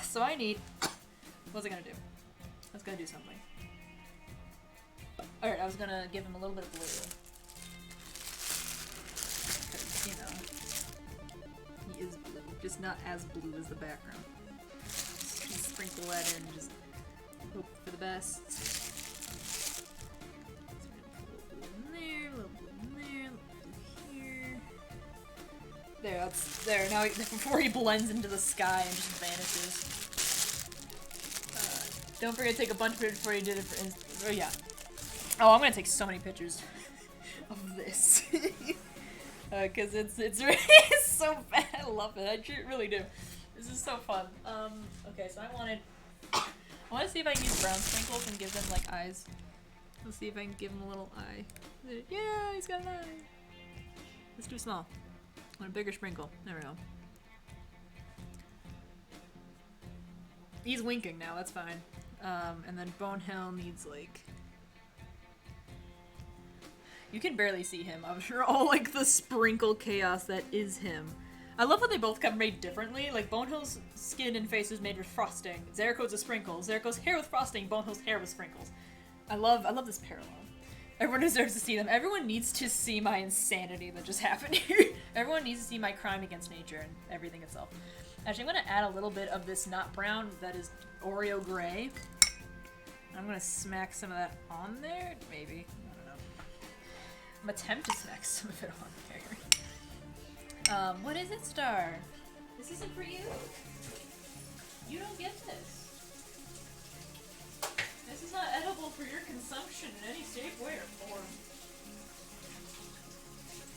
So I need what was I gonna do? I was gonna do something. Alright, I was gonna give him a little bit of blue. Because, you know, he is blue, just not as blue as the background. Just sprinkle that in and just hope for the best. So we're gonna put a little blue in there, a little blue in there, a little blue here. There, that's there. Now, before he blends into the sky and just vanishes. Don't forget to take a bunch of pictures before you did it for instance. Oh, yeah. Oh, I'm gonna take so many pictures of this. Because it's really so bad. I love it. I really do. This is so fun. Okay, so I want to see if I can use brown sprinkles and give them, like, eyes. Let's see if I can give him a little eye. Yeah, he's got an eye. It's too small. I want a bigger sprinkle. There we go. He's winking now, that's fine. And then Bonehill needs, like... You can barely see him after all, like, the sprinkle chaos that is him. I love how they both come made differently. Like, Bonehill's skin and face is made with frosting. Zeriko's a sprinkle. Zeriko's hair with frosting. Bonehill's hair with sprinkles. I love this parallel. Everyone deserves to see them. Everyone needs to see my insanity that just happened here. Everyone needs to see my crime against nature and everything itself. Actually, I'm going to add a little bit of this not brown that is Oreo gray. I'm going to smack some of that on there. Maybe. I don't know. I'm going to attempt to smack some of it on there. What is it, Star? This isn't for you. You don't get this. This is not edible for your consumption in any shape, way, or form.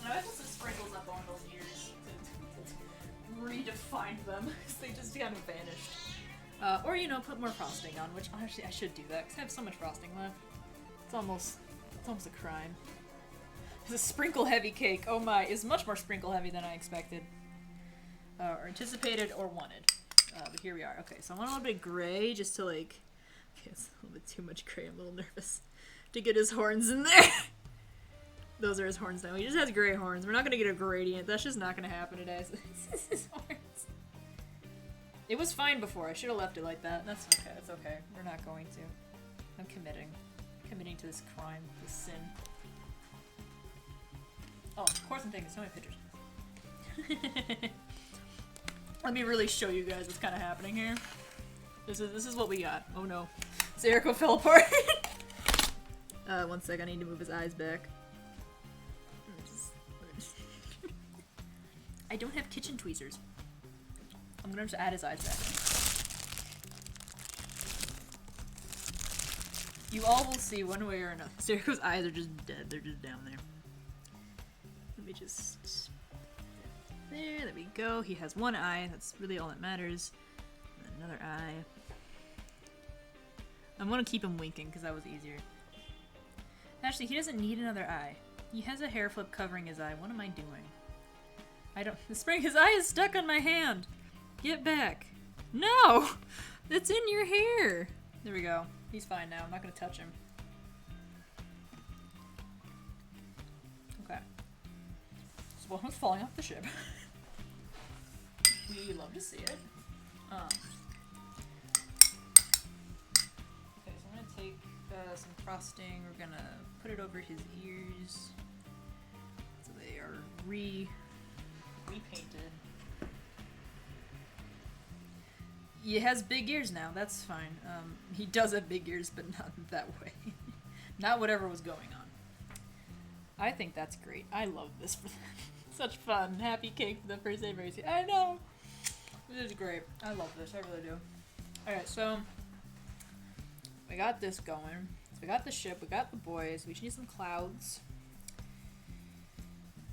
And I put some sprinkles up on those ears to redefine them, because they just kind of vanished. Or, you know, put more frosting on, which actually I should do that, because I have so much frosting left. It's almost a crime. It's a sprinkle-heavy cake, oh my, is much more sprinkle-heavy than I expected. Or anticipated or wanted. But here we are. Okay, so I want a little bit of gray, just to, like... Okay, it's a little bit too much gray, I'm a little nervous to get his horns in there. Those are his horns now. He just has gray horns. We're not gonna get a gradient. That's just not gonna happen today. It's his horns. It was fine before. I should have left it like that. That's okay. That's okay. We're not going to. I'm committing to this crime, this sin. Oh, of course I'm taking so many pictures. Let me really show you guys what's kind of happening here. This is what we got. Oh no, Zeriko fell apart. One sec. I need to move his eyes back. I don't have kitchen tweezers. I'm gonna have to add his eyes back. You all will see one way or another. Zeriko's eyes are just dead. They're just down there. Let me just... There we go. He has one eye. That's really all that matters. And another eye. I'm gonna keep him winking because that was easier. Actually, he doesn't need another eye. He has a hair flip covering his eye. What am I doing? I don't. The spring. His eye is stuck on my hand. Get back. No! It's in your hair. There we go. He's fine now. I'm not gonna touch him. Okay. So one was falling off the ship. We love to see it. Okay, so I'm gonna take some frosting. We're gonna put it over his ears so they are repainted. He has big ears now. That's fine. He does have big ears, but not that way. Not whatever was going on. I think that's great. I love this. Such fun. Happy cake for the first anniversary. I know. This is great. I love this. I really do. Alright, so we got this going. So we got the ship. We got the boys. We just need some clouds.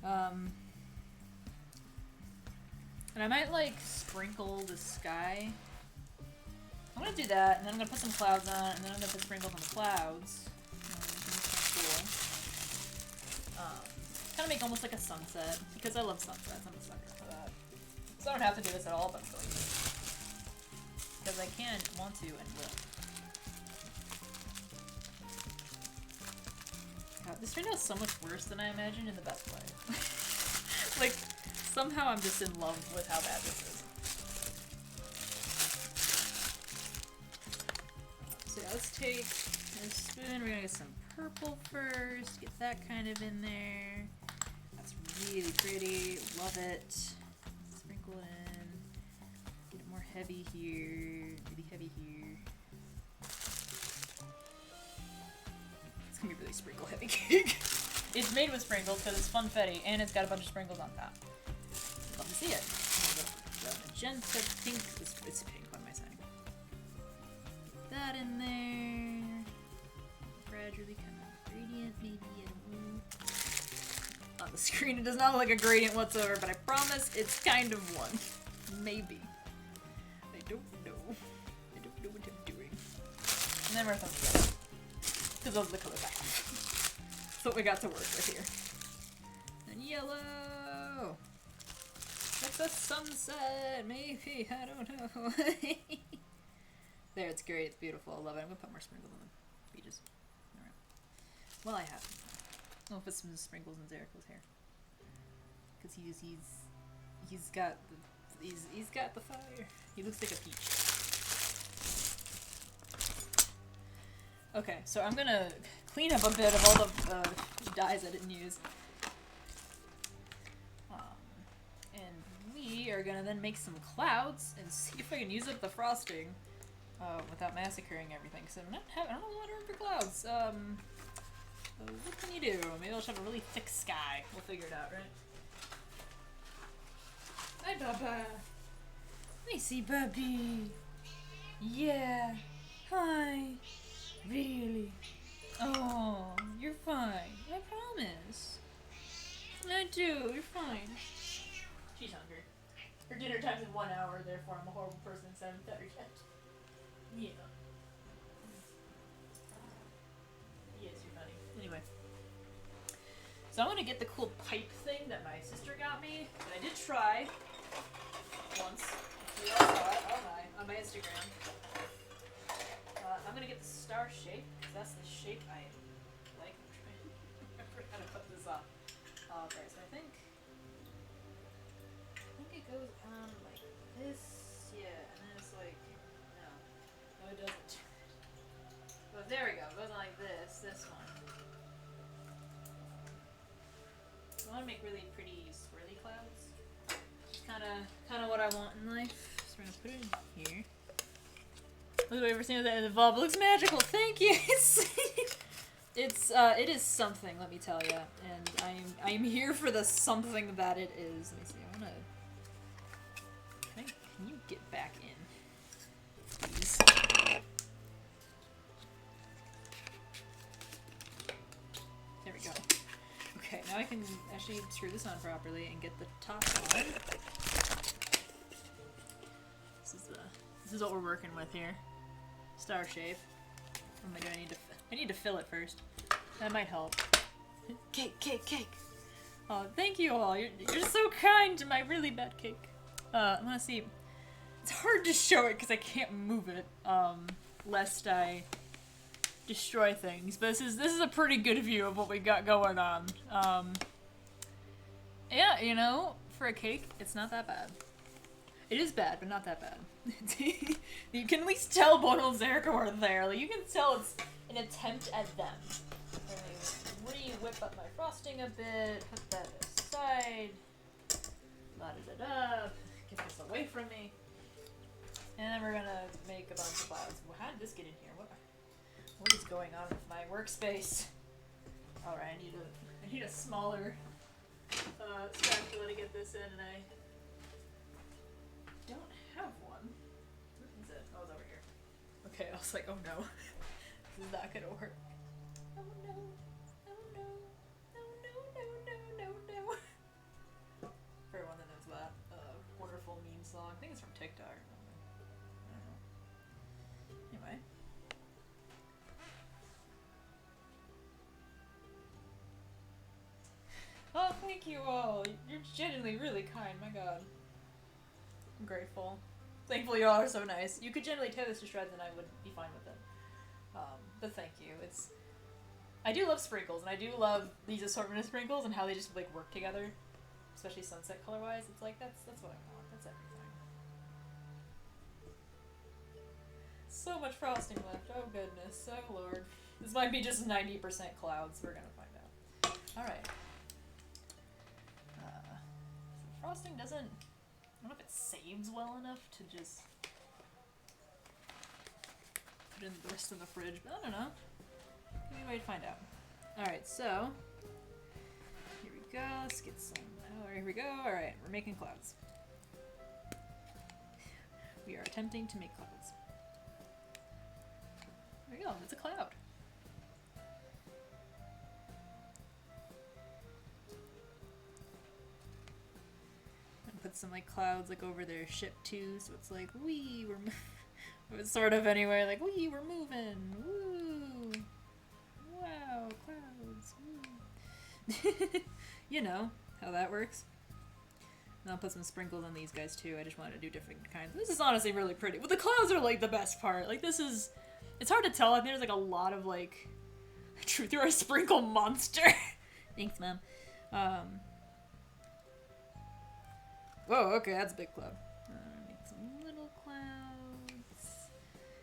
And I might like sprinkle the sky. I'm gonna do that, and then I'm gonna put some clouds on it, and then I'm gonna put sprinkles on the clouds. Kind of make almost like a sunset, because I love sunsets. I'm a sucker for that. So I don't have to do this at all, but I'm going to. Because I can, want to, and will. God, this turned out so much worse than I imagined in the best way. Like, somehow I'm just in love with how bad this is. So yeah, let's take this spoon. We're gonna get some purple first. Get that kind of in there. That's really pretty. Love it. Sprinkle it in. Get it more heavy here. Really heavy here. It's gonna be really sprinkle heavy cake. It's made with sprinkles because it's funfetti and it's got a bunch of sprinkles on top. Love to see it. The magenta pink. It's pink. What am I saying? Get that in there. Gradually kind of gradient, maybe. I don't know. On the screen, it does not look like a gradient whatsoever, but I promise it's kind of one. Maybe. I don't know. I don't know what I'm doing. And then we're going to because those are the colors I have. That's what we got to work with here. And yellow! It's a sunset! Maybe, I don't know. There, it's great, it's beautiful, I love it. I'm gonna put more sprinkles on the beaches. Alright. Well, I have. I'll put some sprinkles in Zeriko's hair. Cause he's got the fire. He looks like a peach. Okay, so I'm gonna clean up a bit of all the dyes I didn't use. And we are gonna then make some clouds and see if I can use up the frosting without massacring everything. Because I don't have a lot of room for clouds. What can you do? Maybe I'll just have a really thick sky. We'll figure it out, right? Hi, Baba. I see, Bubby. Yeah. Hi. Really? Oh, you're fine. I promise. I do. You're fine. She's hungry. Her dinner time's in 1 hour, therefore I'm a horrible person instead of better yet. Yeah. Yes, you're funny. Anyway. So I'm gonna get the cool pipe thing that my sister got me, that I did try once. You all saw it, on my Instagram. I'm gonna get the star shape, because that's the shape I like. I'm trying to remember how to put this up. Okay, so I think it goes on like this, yeah, and then it's like, no, it doesn't. But there we go, it goes on like this one. So I want to make really pretty swirly clouds. Kind of what I want in life. So we're gonna put it in here. Look, have you ever seen that in the Bob? It looks magical. Thank you. It is something, let me tell you, and I'm here for the something that it is. Let me see. Can you get back in, please? There we go. Okay, now I can actually screw this on properly and get the top on. This is what we're working with here. Star shape. Oh my god, I need to fill it first. That might help. Cake. Oh, thank you all. You're so kind to my really bad cake. I'm gonna see. It's hard to show it because I can't move it, lest I destroy things. But this is a pretty good view of what we got going on. Yeah, you know, for a cake, it's not that bad. It is bad, but not that bad. You can at least tell Bono and Zeriko are there. Like, you can tell it's an attempt at them. Re-whip up my frosting a bit, put that aside, ladder it up, get this away from me. And then we're gonna make a bunch of clouds. Well, how did this get in here? What is going on with my workspace? Alright, I need a smaller spatula to get this in, and I don't have one. Where is it? Oh, it's over here. Okay, I was like, oh no. This is not gonna work. Oh no. Oh no. No. For everyone that knows that wonderful meme song. I think it's from TikTok. I don't know. Anyway. Oh, thank you all. You're genuinely really kind. My god. I'm grateful. Thankfully, y'all are so nice. You could generally tear this to shreds and I would be fine with it. But thank you. I do love sprinkles, and I do love these assortment of sprinkles and how they just like work together, especially sunset color-wise. It's like that's what I want. That's everything. So much frosting left. Oh goodness. Oh lord. This might be just 90% clouds. We're gonna find out. All right. So frosting doesn't. I don't know if it saves well enough to just put in the rest of the fridge, but I don't know. Maybe way to find out. Alright, so here we go. Let's get some. Oh, here we go. Alright, we're making clouds. We are attempting to make clouds. There we go. It's a cloud. And put some like clouds like over their ship too, so it's like it's sort of anyway, like we're moving. Woo! Wow, clouds. Woo. You know how that works. And I'll put some sprinkles on these guys too. I just wanted to do different kinds. This is honestly really pretty. Well, the clouds are like the best part. Like this is, it's hard to tell. I think there's like a lot of like truth through a sprinkle monster. Thanks, Mom. Whoa, okay, that's a big cloud. Make some little clouds.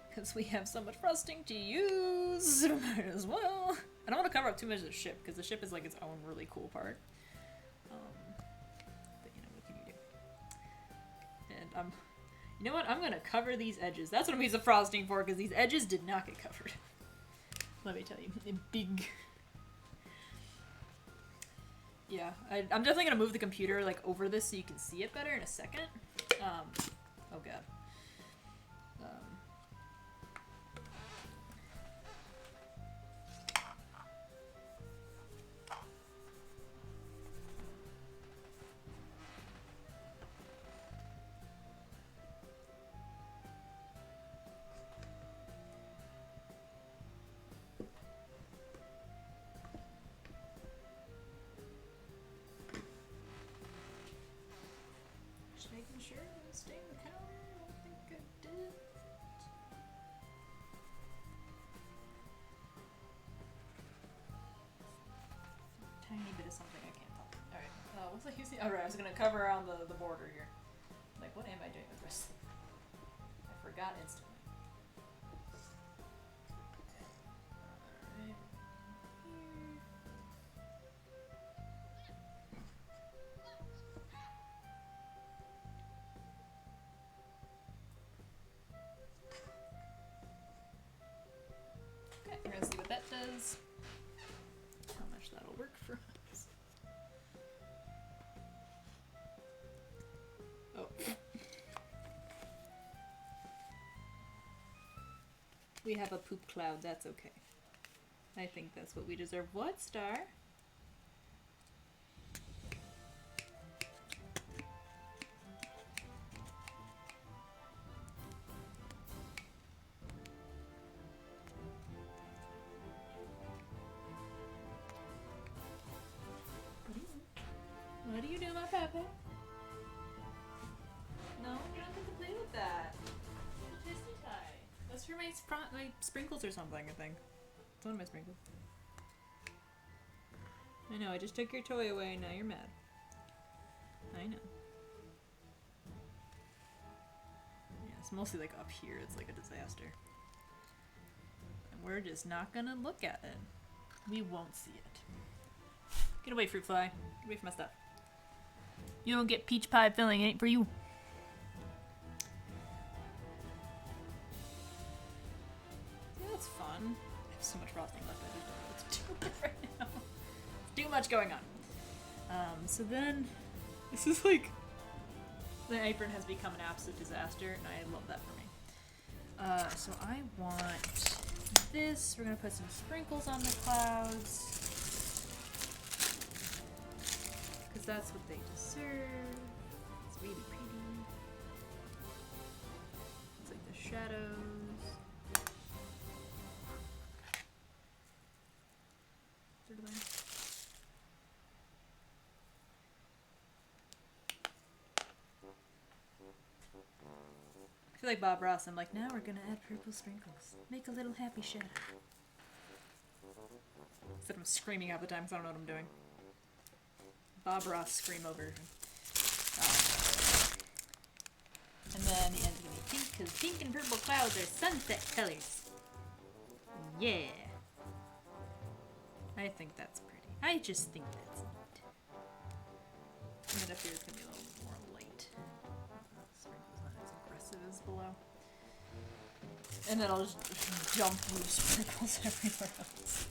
Because we have so much frosting to use. Might as well. I don't want to cover up too much of the ship, because the ship is like its own really cool part. But you know, what can you do? And you know what? I'm going to cover these edges. That's what I'm using the frosting for, because these edges did not get covered. Let me tell you. Big. Yeah, I'm definitely gonna move the computer like over this so you can see it better in a second. Oh god. Making sure I stay in the counter. I don't think I did. Tiny bit of something I can't tell. Alright. What's I using? Alright, I was gonna cover around the border here. Like, what am I doing with this? I forgot instantly. Alright. Okay, we're gonna see what that does. How much that'll work for us. Oh. We have a poop cloud, that's okay. I think that's what we deserve. What, Star? are my sprinkles or something, I think. It's one of my sprinkles. I know, I just took your toy away and now you're mad. I know. Yeah, it's mostly like up here, it's like a disaster. And we're just not gonna look at it. We won't see it. Get away, fruit fly. Get away from my stuff. You don't get peach pie filling, it ain't for you. Yeah, that's fun. I have so much frosting left, I just don't know what to do with it right now. Too much going on. So then, this is like, the apron has become an absolute disaster, and I love that for me. So I want this. We're gonna put some sprinkles on the clouds. Because that's what they deserve. It's really pretty. It's like the shadows. Sort of thing. I feel like Bob Ross. I'm like, now we're gonna add purple sprinkles. Make a little happy shadow. Except I'm screaming half the time because I don't know what I'm doing. Bob Ross scream over. And then the end's gonna be pink because pink and purple clouds are sunset colors. Yeah. I think that's pretty. I just think that's neat. And then up here it's gonna be a little more light. Sprinkles not as aggressive as below. And then I'll just dump blue sprinkles everywhere else.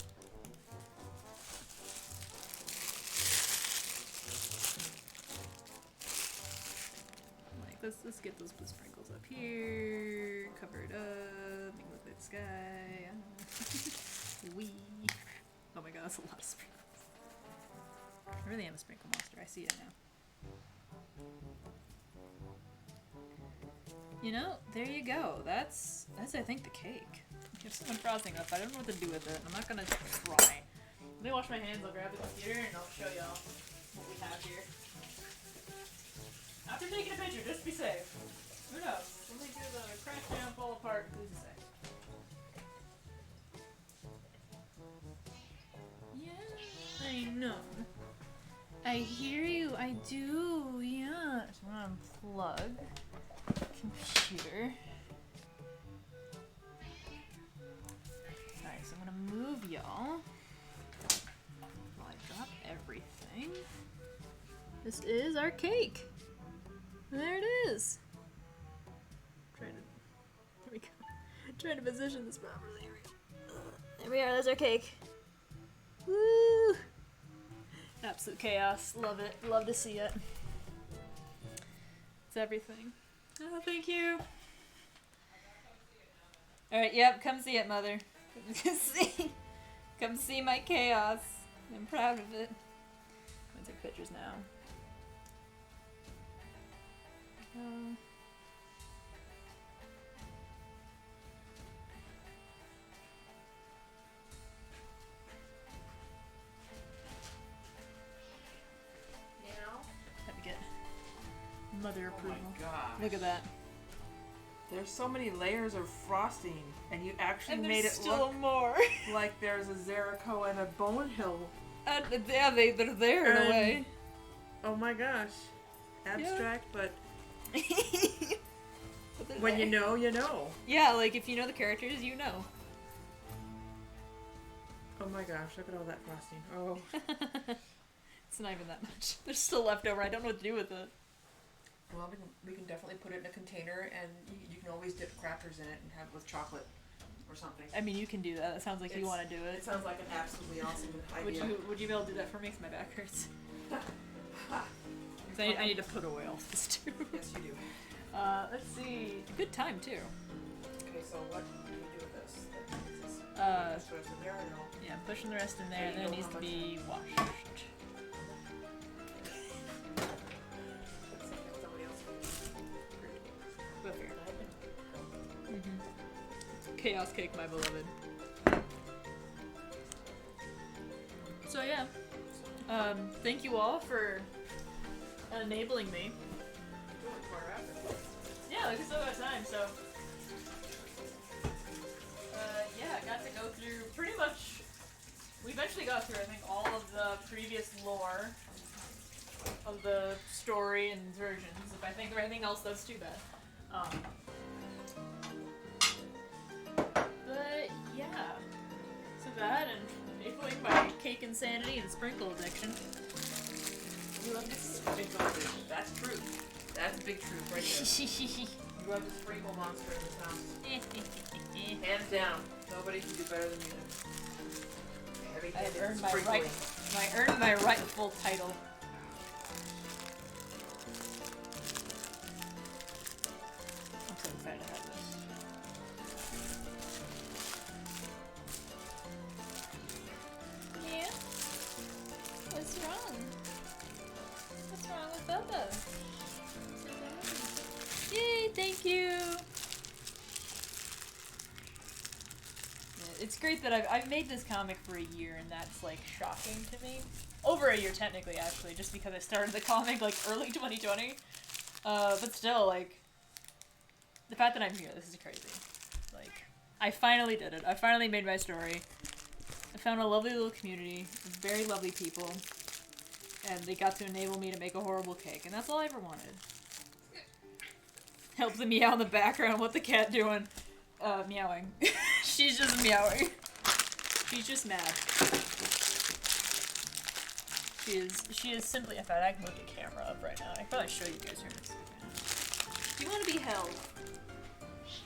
Let's get those blue sprinkles up here, cover it up, make it look like the sky. Wee. Oh my god, that's a lot of sprinkles. I really am a sprinkle monster, I see it now. You know, there you go. That's I think the cake. There's some frosting up. I don't know what to do with it. I'm not gonna try. Let me wash my hands, I'll grab the computer and I'll show y'all what we have here. After taking a picture, just be safe. Who knows? Something could crash down, fall apart, who's to say? Yeah, I know. I hear you, I do, yeah. So I'm gonna unplug computer. Alright, so I'm gonna move y'all while I drop everything. This is our cake. There it is. There we go. Trying to position this properly. There we are. There's our cake. Woo! Absolute chaos. Love it. Love to see it. It's everything. Oh, thank you. All right. Yep. Come see it, Mother. Come see my chaos. I'm proud of it. I'm gonna take pictures now. Have to get mother approval. Oh my gosh. Look at that. There's so many layers of frosting, and you actually And made there's it still look more. like there's a Zerico and a Bone Hill. Yeah, they're there in a way. Oh my gosh. Abstract, but But when there. you know, you know. Yeah, like if you know the characters, you know. Oh my gosh, look at all that frosting. Oh. It's not even that much. There's still left over. I don't know what to do with it. Well, we can definitely put it in a container, and you can always dip crackers in it and have it with chocolate or something. I mean, you can do that. It sounds like you want to do it. It sounds like an absolutely awesome idea. Would you be able to do that for me? 'Cause my back hurts. 'Cause I need to put away all this too. Yes, you do. Let's see. Good time too. Okay, so what do we do with this? Push the rest in there or no? Yeah, pushing the rest in there, and then it needs to be washed. Somebody else Go here. Chaos cake, my beloved. So yeah, thank you all for enabling me. Yeah, we still got time, so eventually got through, I think, all of the previous lore of the story and versions. If I think of anything else, that's too bad. But yeah, so that and equaling my cake insanity and sprinkle addiction. You love this sprinkle addiction. That's true. That's a big truth right there. You are the sprinkle monster in this house. Hands down. Nobody can do better than you. I've earned my rightful title. I'm so excited to have this. Yeah? What's wrong? What's wrong with Bubba? Yay, thank you! It's great that I've made this comic for a year, and that's, like, shocking to me. Over a year, technically, actually, just because I started the comic, like, early 2020. But still, like, the fact that I'm here, this is crazy. Like, I finally did it. I finally made my story. I found a lovely little community with very lovely people, and they got to enable me to make a horrible cake, and that's all I ever wanted. Help the meow in the background. What the cat doing? Meowing. She's just meowing. She's just mad. She is simply. In fact, I can move the camera up right now. I can probably show you guys her. Do you want to be held?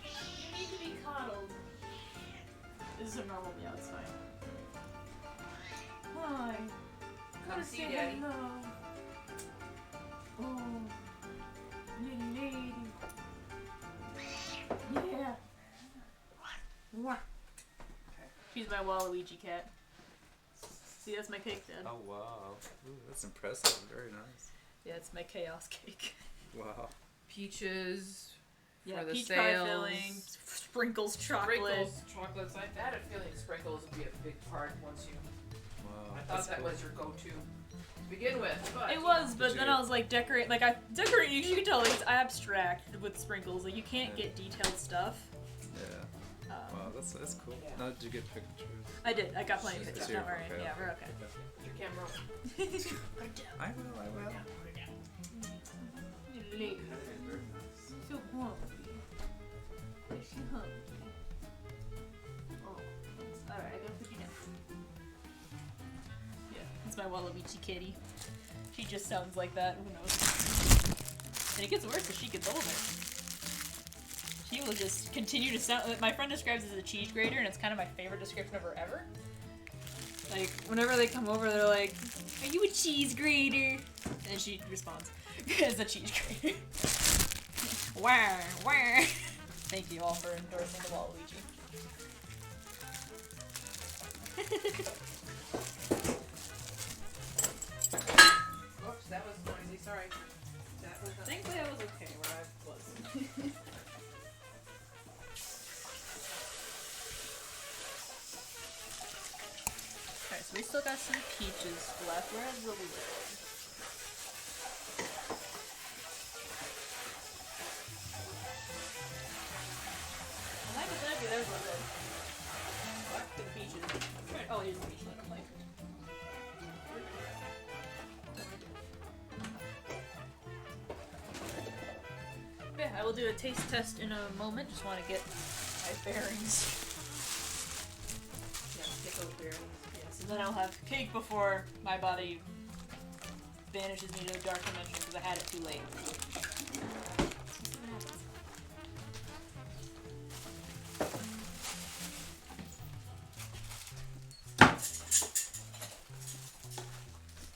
You need to be coddled. This is a normal meow. It's fine. Hi. Come see Daddy. Hello. Oh, little lady. Yeah. What? She's my Waluigi cat. See, that's my cake, Dad. Oh wow, ooh, that's impressive. Very nice. Yeah, it's my chaos cake. Wow. Peaches. Yeah, for the peach sales. pie filling, sprinkles, chocolate. Sprinkles, chocolates. I had a feeling sprinkles would be a big part once you. Wow. I thought that was your go-to to begin with. But It was, but then I was like, decorate. Like, I decorate. You can tell it's abstract with sprinkles. Like, you can't get detailed stuff. Yeah. Wow, that's cool. Yeah. Now, did you get pictures? I did. I got plenty of pictures. You're Don't worry. okay. Yeah, we're okay. put your camera. I will. Lady. So hungry. Is she hungry? Oh, alright, I gotta put you down. Yeah, it's my Waluigi kitty. She just sounds like that, who knows? And it gets worse as she gets older. She will just continue to sound. My friend describes it as a cheese grater, and it's kind of my favorite description of her ever. Like, whenever they come over, they're like, "Are you a cheese grater?" And she responds, "It's a cheese grater." Wah, wah. Thank you all for endorsing the Waluigi. Whoops, that was noisy. Sorry. That was. Thankfully, I was okay where I was. Okay, so we still got some peaches left. Where's the lid? Hypothetically, there's the lid. What? The peaches. Oh, here's the peach lid. I'm like. Yeah, I will do a taste test in a moment. Just want to get my bearings. Yeah, get those bearings. Yes, and then I'll have cake before my body banishes me to a dark dimension because I had it too late.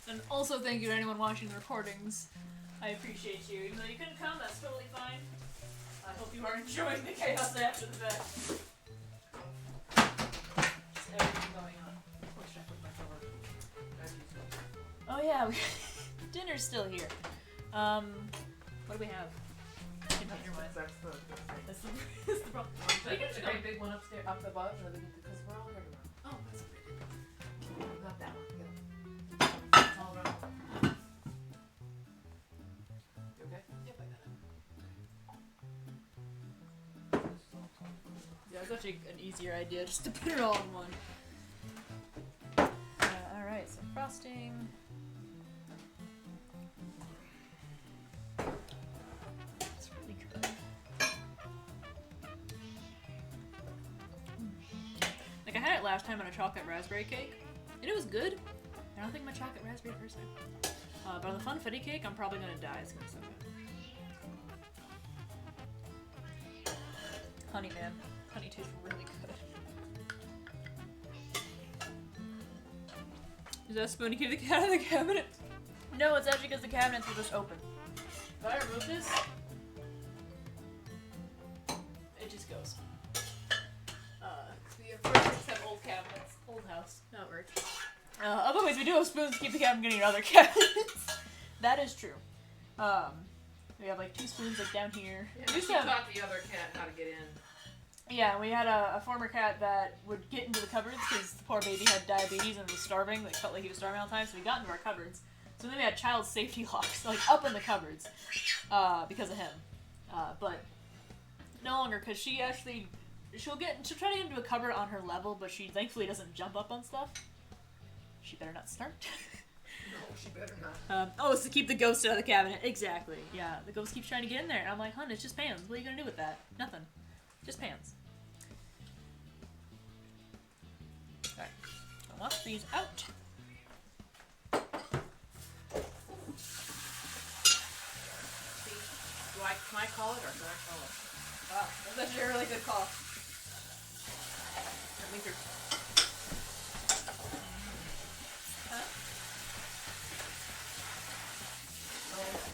And also thank you to anyone watching the recordings. I appreciate you. Even though you couldn't come, that's totally fine. I hope you are enjoying the chaos after the fact. Just everything going on. What should I put my cover? Oh yeah, dinner's still here. What do we have? Never mind. That's the That's the problem. I think it's a great big one upstairs, up above, because we're all here tomorrow. Oh, that's pretty. Not that one. Yeah. All around. You okay? Yep, I got it. Yeah, it's actually an easier idea just to put it all in one. get some frosting. It's really good. Like I had it last time on a chocolate raspberry cake, and it was good. I don't think my chocolate raspberry first time. But on the funfetti cake, I'm probably gonna die. It's gonna be so good. Honey, man. Honey tastes really good. Is that a spoon to keep the cat in the cabinet? No, it's actually because the cabinets were just open. If I remove this, it just goes. We of course just have old cabinets. Old house. How it works. Otherwise, we do have spoons to keep the cat from getting in other cabinets. That is true. We have like 2 spoons like down here. Yeah, she taught the other cat how to get in. Yeah, we had a former cat that would get into the cupboards because the poor baby had diabetes and was starving. Like, felt like he was starving all the time, so we got into our cupboards. So then we had child safety locks, like, up in the cupboards because of him. But no longer, because she actually... She'll try to get into a cupboard on her level, but she thankfully doesn't jump up on stuff. She better not start. No, she better not. It's to keep the ghost out of the cabinet. Exactly. Yeah, the ghost keeps trying to get in there, and I'm like, hun, it's just pans. What are you gonna do with that? Nothing. Just pans. Alright. I'll wash these out. Can I call it or can I call it? Wow, that's actually a really good call. That means you're... Huh? Oh.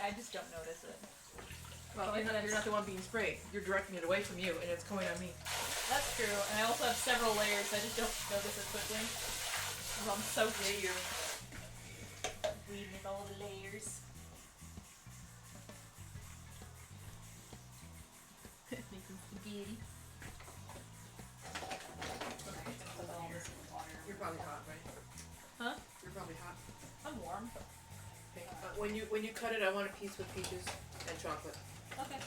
I just don't notice it. Well, you're not the one being sprayed. You're directing it away from you, and it's coming on me. That's true, and I also have several layers. I just don't notice it quickly. I'm so weird. Weed with all the layers. Making spaghetti. You're probably hot, right? Huh? You're probably hot. I'm warm. Okay. When you cut it, I want a piece with peaches and chocolate. Okay.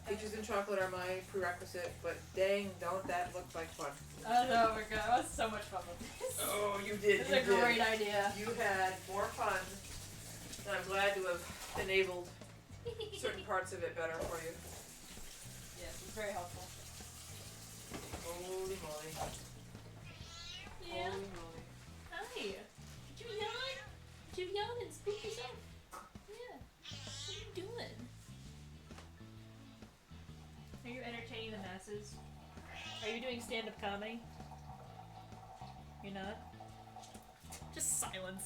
Peaches and chocolate are my prerequisite, but dang, don't that look like fun? Oh my god, I had so much fun with this. Oh, you did. It's a great idea. You had more fun, and I'm glad to have enabled certain parts of it better for you. Yes, it's very helpful. Holy moly. Yeah. Holy moly. Hi. Did you yawn? Did you yawn and spook yourself? Yeah. What are you doing? Are you entertaining the masses? Are you doing stand-up comedy? You're not? Just silence.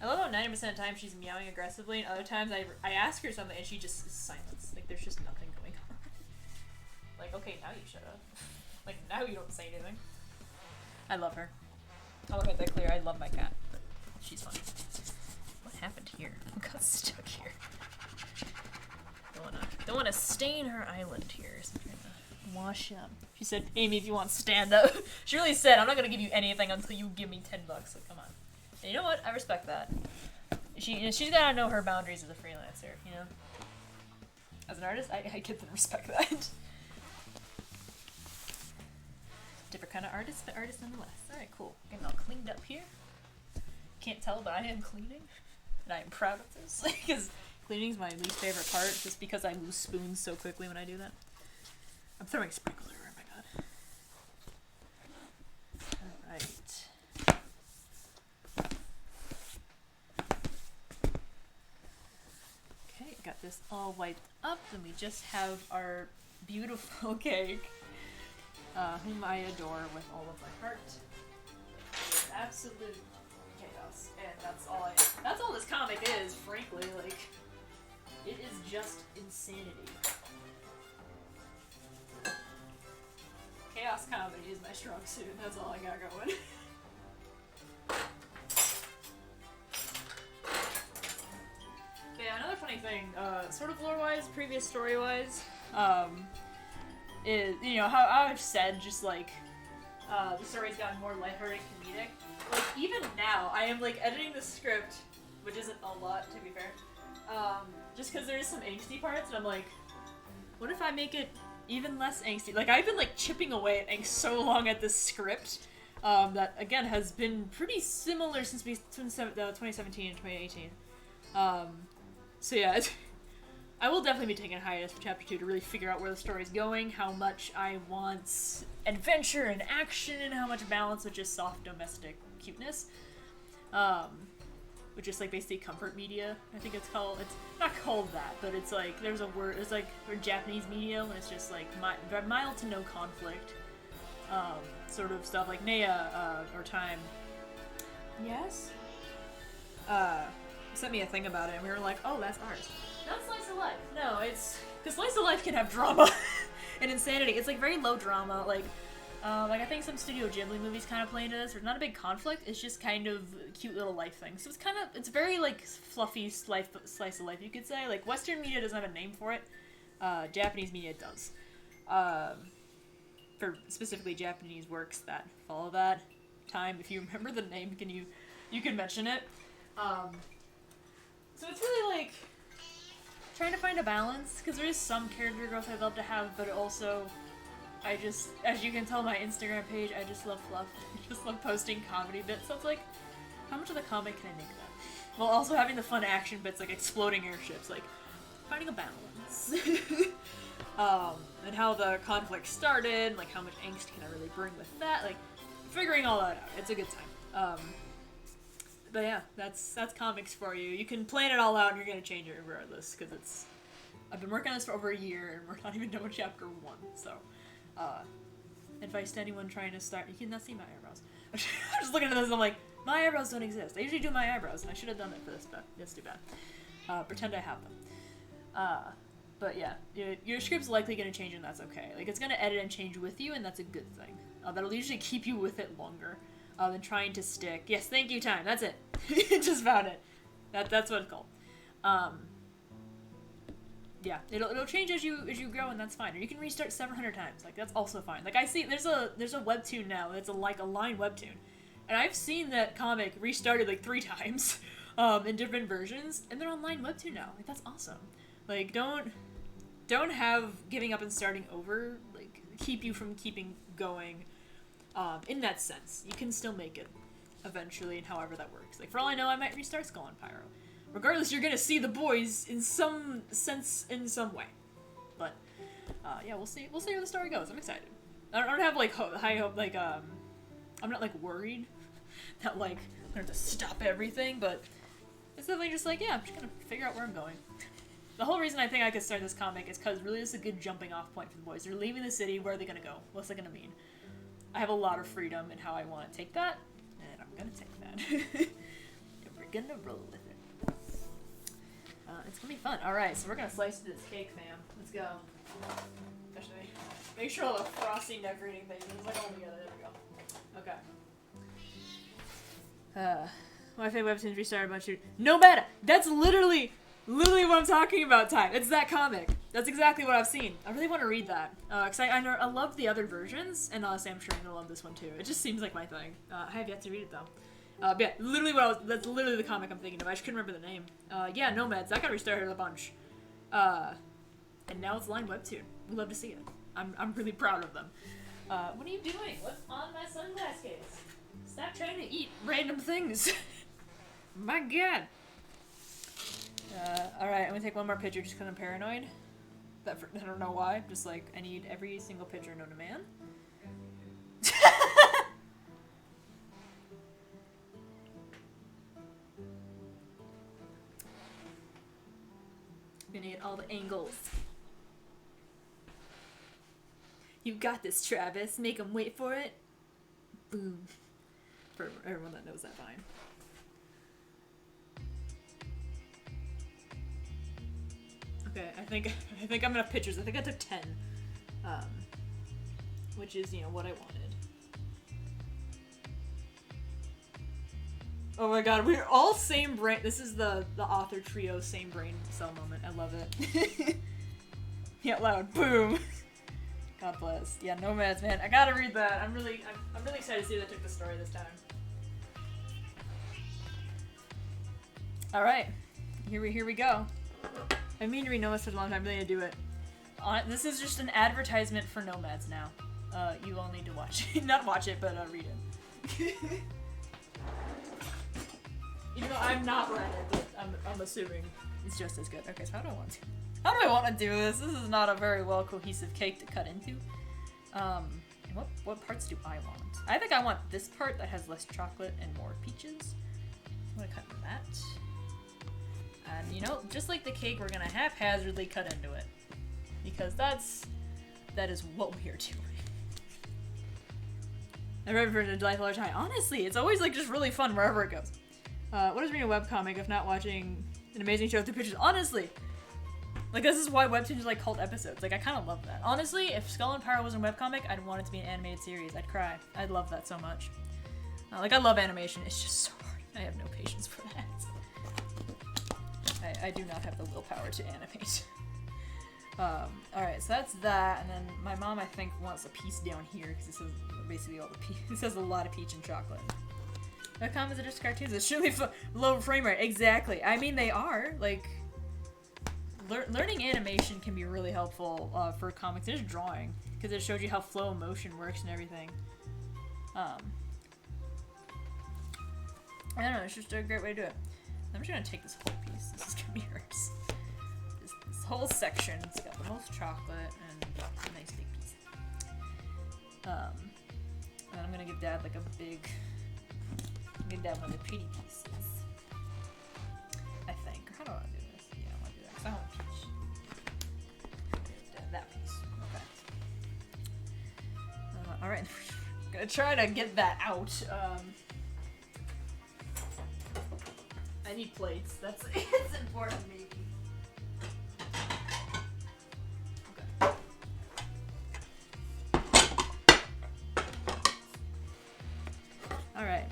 I love how 90% of the time she's meowing aggressively, and other times I ask her something and she just is silence. Like, there's just nothing going on. Like, okay, now you shut up. Like, now you don't say anything. I love her. I'll make that clear. I love my cat. But she's fun. What happened here? Who got stuck here? Don't wanna stain her island here. So I'm trying to wash up. She said, Amy, if you want stand up. She really said, I'm not gonna give you anything until you give me $10. So come on. And you know what? I respect that. She's gotta know her boundaries as a freelancer, you know? As an artist, I get to respect that. Different kind of artist, but artist nonetheless. Alright, cool. Getting all cleaned up here. Can't tell, but I am cleaning. And I am proud of this. Because cleaning's my least favorite part, just because I lose spoons so quickly when I do that. I'm throwing sprinkles everywhere, oh my god. Alright. Okay, got this all wiped up, and we just have our beautiful cake. Whom I adore with all of my heart. It is absolute chaos, and that's all this comic is, frankly. Like, it is just insanity. Chaos comedy is my strong suit. That's all I got going. Okay, I another funny thing, sort of lore-wise, previous story-wise, is, you know, how I've said, just, like, the story's gotten more lighthearted and comedic. Like, even now, I am, like, editing the script, which isn't a lot, to be fair, just because there's some angsty parts, and I'm like, what if I make it even less angsty? Like, I've been, like, chipping away at angst so long at this script, that, again, has been pretty similar since 2017 and 2018. So yeah, I will definitely be taking a hiatus for Chapter 2 to really figure out where the story's going, how much I want adventure and action, and how much balance with just soft domestic cuteness. Which is like basically comfort media, I think it's called. It's not called that, but it's like, there's a word, it's like for Japanese media, and it's just like mild to no conflict, sort of stuff. Like Naya, or Time. Yes? Sent me a thing about it, and we were like, oh, that's ours. Not slice of life. No, it's, because slice of life can have drama and insanity. It's like very low drama, like I think some Studio Ghibli movies kind of play into this. There's not a big conflict, it's just kind of cute little life things. So it's very like fluffy slice of life, you could say. Like Western media doesn't have a name for it. Japanese media does. For specifically Japanese works that follow that. Time, if you remember the name, you can mention it. So it's really like trying to find a balance, because there is some character growth I'd love to have, but also I just, as you can tell my Instagram page, I just love fluff. I just love posting comedy bits, so it's like, how much of the comic can I make that? While also having the fun action bits like exploding airships, like finding a balance. And how the conflict started, like how much angst can I really bring with that, like figuring all that out. It's a good time. But yeah, that's comics for you. You can plan it all out and you're gonna change it regardless, because I've been working on this for over a year and we're not even done with chapter 1, so advice to anyone trying to start, you cannot see my eyebrows. I'm just looking at this and I'm like, my eyebrows don't exist. I usually do my eyebrows and I should have done it for this, but that's too bad. Pretend I have them. But yeah, your script's likely gonna change and that's okay. Like, it's gonna edit and change with you and that's a good thing. That'll usually keep you with it longer. Than trying to stick. Yes, thank you, Time. That's it. Just found it. That's what it's called. Yeah, it'll change as you grow, and that's fine. Or you can restart 700 times. Like, that's also fine. Like, I see there's a webtoon now that's a line webtoon, and I've seen that comic restarted like 3 times, in different versions, and they're on line webtoon now. Like, that's awesome. Like, don't have giving up and starting over like keep you from keeping going. In that sense, you can still make it eventually, and however that works. Like, for all I know, I might restart Skull and Pyro. Regardless, you're gonna see the boys in some sense, in some way. But yeah, we'll see where the story goes. I'm excited. I don't have like high hope. Like, I'm not like worried that like I'm gonna have to stop everything, but it's definitely just like, yeah, I'm just gonna figure out where I'm going. The whole reason I think I could start this comic is because really, this is a good jumping off point for the boys. They're leaving the city. Where are they gonna go? What's that gonna mean? I have a lot of freedom in how I want to take that, and I'm gonna take that. And we're gonna roll with it. It's gonna be fun. Alright, so we're gonna slice this cake, fam. Let's go. Actually, make sure all the frosting decorating things is like all together. There we go. Okay. My favorite webtoons restarted a bunch of... No matter! That's literally what I'm talking about, Time. It's that comic. That's exactly what I've seen. I really want to read that. Because I love the other versions, and honestly, I'm sure I'm going to love this one too. It just seems like my thing. I have yet to read it though. But yeah, that's literally the comic I'm thinking of. I just couldn't remember the name. Yeah, Nomads. That got restarted a bunch. And now it's line webtoon. We love to see it. I'm really proud of them. What are you doing? What's on my sunglass case? Stop trying to eat random things. My god. Alright, I'm gonna take one more picture just because I'm paranoid. I don't know why. Just like, I need every single picture known to man. I'm gonna get all the angles. You got this, Travis. Make them wait for it. Boom. For everyone that knows that vine. Okay, I think I'm gonna have pictures. I think I took 10, which is, you know, what I wanted. Oh my god, we're all same brain. This is the author trio same brain cell moment. I love it. Yeah, loud. Boom. God bless. Yeah, Nomads, man. I gotta read that. I'm really excited to see that I took the story this time. All right, here we go. I mean to read Nomads for a long time. I'm really gonna do it. This is just an advertisement for Nomads now. You all need to watch it. Not watch it, but read it. Even though I'm not read it, but I'm assuming it's just as good. Okay, so how do I want to do this? This is not a very well cohesive cake to cut into. What parts do I want? I think I want this part that has less chocolate and more peaches. I'm gonna cut into that. And you know, just like the cake, we're gonna haphazardly cut into it. Because that is what we are doing. I'm ready for a delightful large high. Honestly, it's always like just really fun wherever it goes. What is reading a webcomic if not watching an amazing show through pictures? Honestly, like this is why webtoons are like cult episodes. Like I kind of love that. Honestly, if Skull and Pyro was a webcomic, I'd want it to be an animated series. I'd cry. I'd love that so much. Like I love animation. It's just so hard. I have no patience for that. I do not have the willpower to animate. Alright, so that's that, and then my mom, I think, wants a piece down here, because this is basically all the peach. This has a lot of peach and chocolate. Webcomics are just cartoons. It's surely low frame rate. Exactly. I mean, they are. Like, learning animation can be really helpful for comics. Just drawing, because it shows you how flow of motion works and everything. I don't know, it's just a great way to do it. I'm just gonna take this whole piece. This is gonna be hers. This whole section, it's got the most chocolate and a nice big piece. And I'm gonna give Dad like a big, give Dad one of the pretty pieces. I think. Or how do I want to do this? Yeah, I want to do that because I want peach. Give Dad that piece. Okay. Alright, I'm gonna try to get that out. I need plates. That's it's important, maybe. Okay. All right.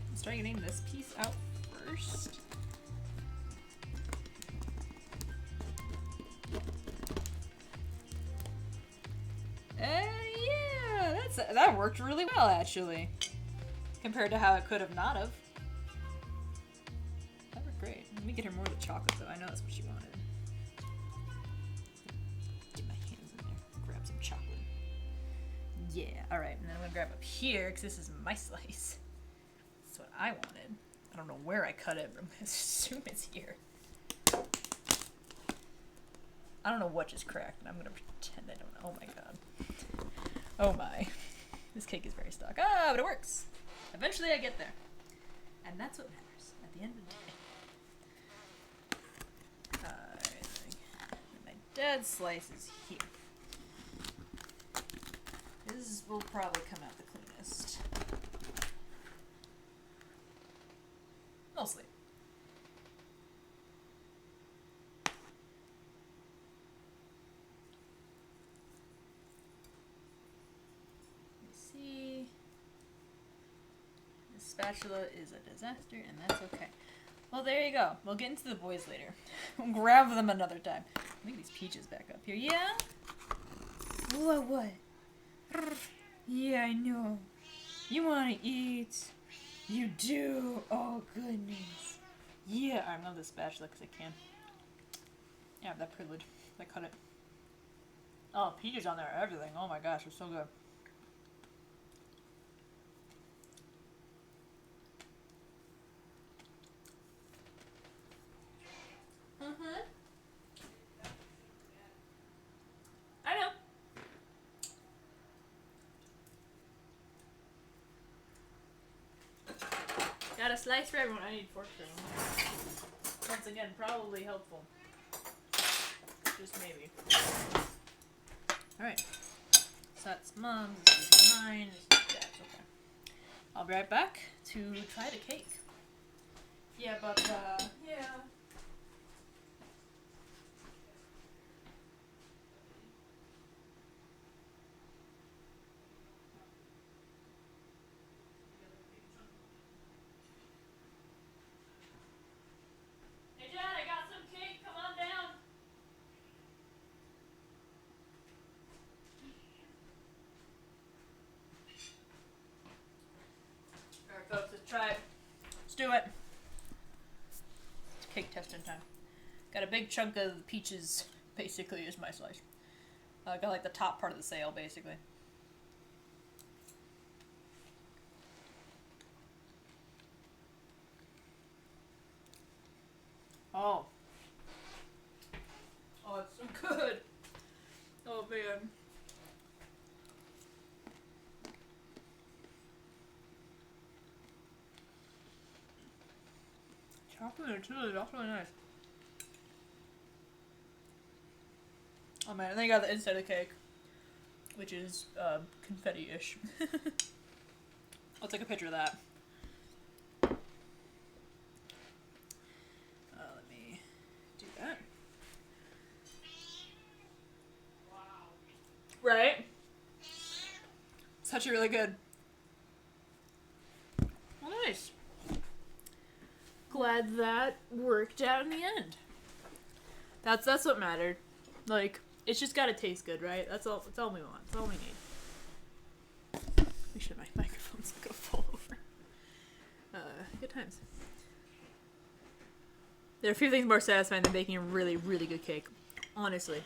Let's try getting this piece out first. Yeah, that worked really well actually, compared to how it could have not have. Great. Let me get her more of the chocolate, though. I know that's what she wanted. Get my hands in there. Grab some chocolate. Yeah. Alright, and then I'm gonna grab up here, because this is my slice. That's what I wanted. I don't know where I cut it, but I'm gonna assume it's here. I don't know what just cracked, and I'm gonna pretend I don't know. Oh my god. Oh my. This cake is very stuck. Ah, but it works. Eventually I get there. And that's what matters at the end of the day. My dad's slice is here. This will probably come out the cleanest. Mostly. Let me see. The spatula is a disaster, and that's okay. Well, there you go. We'll get into the boys later. We'll grab them another time. Let me get these peaches back up here. Yeah? What? Yeah, I know. You want to eat. You do. Oh, goodness. Yeah. I'm not the spatula because I can. Yeah, I have that privilege. I cut it. Oh, peaches on there. Everything. Oh my gosh, it's so good. I know. Got a slice for everyone. I need forks for everyone. Once again, probably helpful. Just maybe. Alright. So that's Mom's, this is mine, this is Dad's. Okay. I'll be right back to try the cake. Yeah, but, yeah. do it. It's cake testing time. Got a big chunk of the peaches, basically, is my slice. Got like the top part of the sail, basically. Oh. Oh, it's so good. Oh, man. Chocolate too, that's really nice. Oh man, and then you got the inside of the cake, which is confetti-ish. I'll take a picture of that. Let me do that. Wow. Right? It's actually really good. Well, nice. Glad that worked out in the end. That's what mattered. Like, it's just gotta taste good, right? That's all we want. That's all we need. Make sure my microphone's not gonna fall over. Good times. There are a few things more satisfying than baking a really, really good cake. Honestly.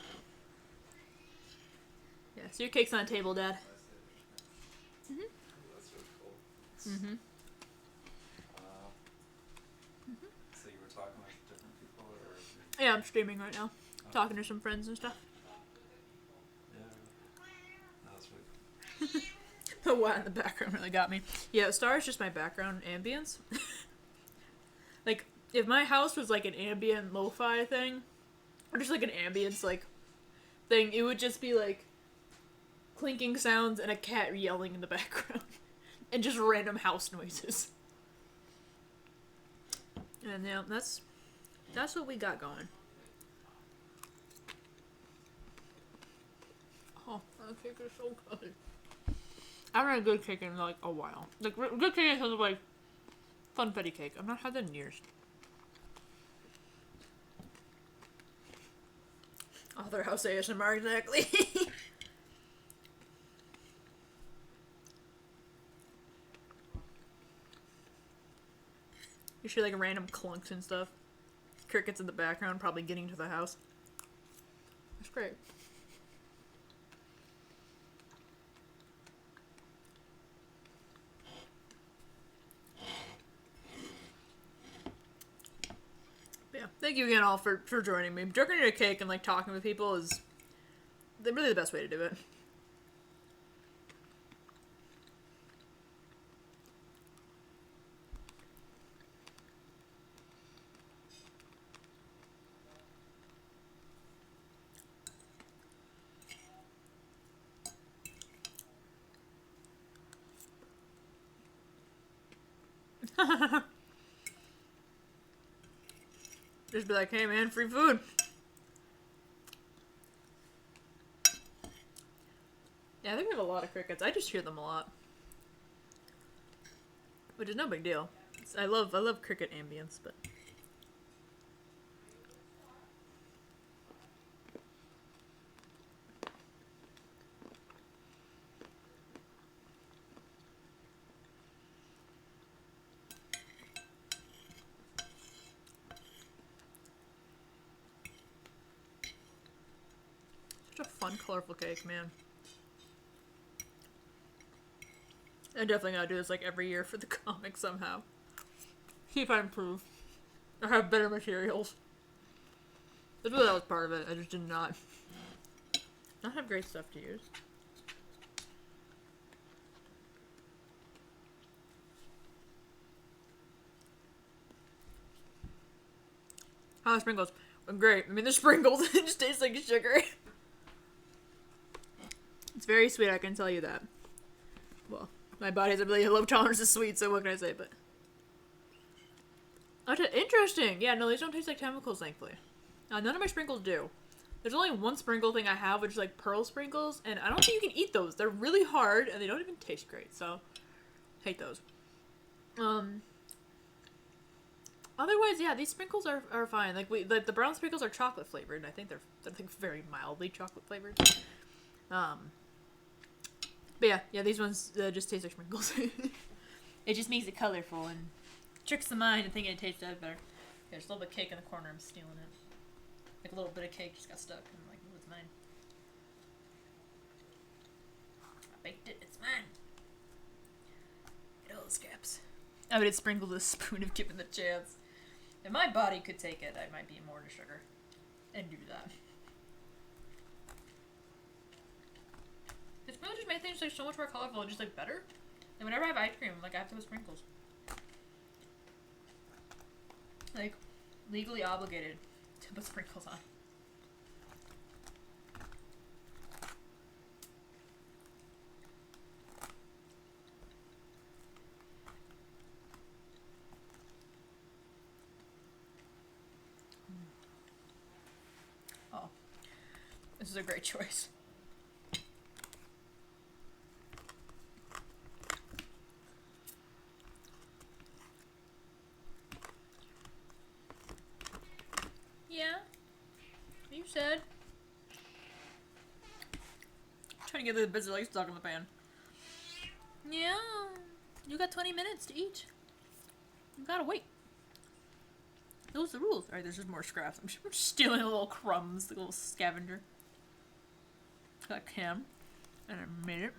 Yeah, so your cake's on the table, Dad. Mm-hmm. That's really cool. Mm-hmm. So you were talking with different people, or? Yeah, I'm streaming right now. Talking to some friends and stuff. Yeah. No, that's really cool. The what in the background really got me. Yeah, Star is just my background ambience. Like, if my house was like an ambient lo-fi thing, or just like an ambience like thing, it would just be like clinking sounds and a cat yelling in the background. And just random house noises. And yeah, that's what we got going. Oh, that cake is so good. I haven't had good cake in like a while. Like good cake sounds like funfetti cake. I've not had that in years. Other house ASMR exactly. You see like random clunks and stuff. Crickets in the background probably getting to the house. That's great. But yeah, thank you again all for joining me. Drinking a cake and like talking with people is really the best way to do it. Just be like, hey man, free food. Yeah, I think we have a lot of crickets. I just hear them a lot. Which is no big deal. I love cricket ambience, but such a fun, colorful cake, man. I definitely gotta do this like every year for the comic somehow. See if I improve. Or have better materials. That's really that was part of it. I just did not have great stuff to use. How are sprinkles? Great. I mean, the sprinkles it just tastes like sugar. It's very sweet, I can tell you that. Well, my body has a really low tolerance to sweet, so what can I say? But interesting. Yeah, no, these don't taste like chemicals, thankfully. None of my sprinkles do. There's only one sprinkle thing I have, which is like pearl sprinkles, and I don't think you can eat those. They're really hard, and they don't even taste great, so hate those. Otherwise, yeah, these sprinkles are fine. Like the brown sprinkles are chocolate flavored, and I think they're very mildly chocolate flavored. But yeah, these ones just taste like sprinkles. It just makes it colorful and Tricks the mind and thinking it tastes better. There's a little bit of cake in the corner. I'm stealing it. Like a little bit of cake just got stuck. I'm like, oh, it's mine. I baked it. It's mine. Get all the scraps. I would have sprinkled a spoon if given the chance. If my body could take it, I might be more to sugar. And do that. The spoon just make things like so much more colorful and just like better. And whenever I have ice cream, like I have to put sprinkles. Like, legally obligated to put sprinkles on. Oh. This is a great choice. Yeah. You said. Trying to get the bits of like stuck in the pan. Yeah. You got 20 minutes to eat. You gotta wait. Those are the rules. Alright, there's just more scraps. I'm just stealing little crumbs, the little scavenger. Got a can. And I made it.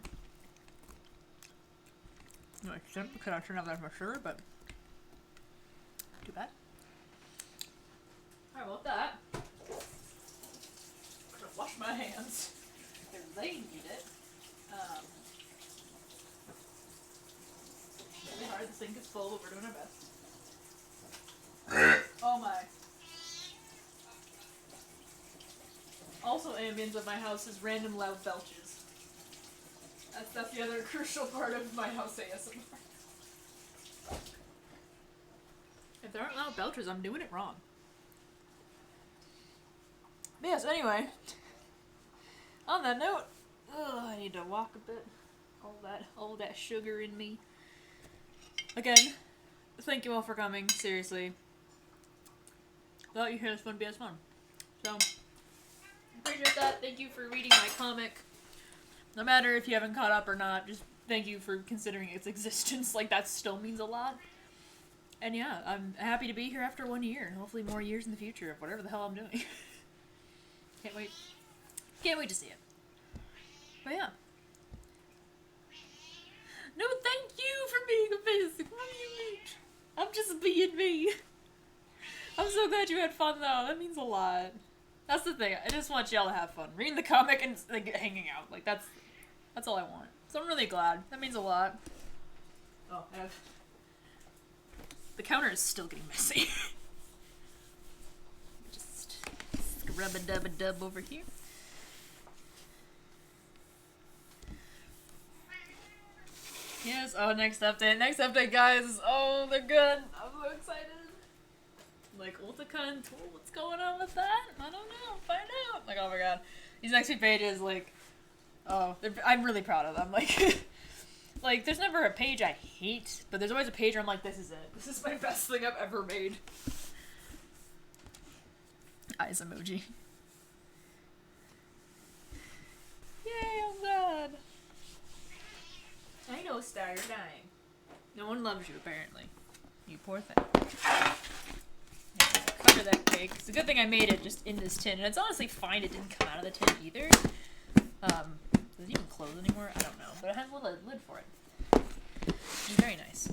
No, I shouldn't because I shouldn't have that much sugar, but too bad. Alright, well, with that, I'm gonna wash my hands because they need it. Really hard, the sink is full, but we're doing our best. Oh my. Also, ambience of my house is random loud belches. That's the other crucial part of my house ASMR. If there aren't loud belches, I'm doing it wrong. But yes, anyway. On that note, I need to walk a bit. All that sugar in me. Again, thank you all for coming, seriously. Without you here, this wouldn't be as fun. So, appreciate that. Thank you for reading my comic. No matter if you haven't caught up or not, just thank you for considering its existence. Like, that still means a lot. And yeah, I'm happy to be here after 1 year, and hopefully more years in the future of whatever the hell I'm doing. Can't wait. Can't wait to see it. But yeah. No, thank you for being a basic. What do you mean? I'm just being me. I'm so glad you had fun though. That means a lot. That's the thing. I just want y'all to have fun. Reading the comic and like hanging out. Like that's all I want. So I'm really glad. That means a lot. Oh, the counter is still getting messy. Just scrub-a-dub-a-dub over here. Yes, oh, next update. Next update, guys. Oh, they're good. I'm so excited. Like, Ulticon tool, what's going on with that? I don't know. Find out. Like, oh my god. These next few pages, like, oh, I'm really proud of them. Like, like, there's never a page I hate, but there's always a page where I'm like, this is it. This is my best thing I've ever made. Eyes emoji. Yay, I'm glad. I know, Star, you're dying. No one loves you, apparently. You poor thing. Yeah, cover that cake. It's a good thing I made it just in this tin, and it's honestly fine it didn't come out of the tin either. Does it even close anymore? I don't know, but it has a little lid for it. It's very nice.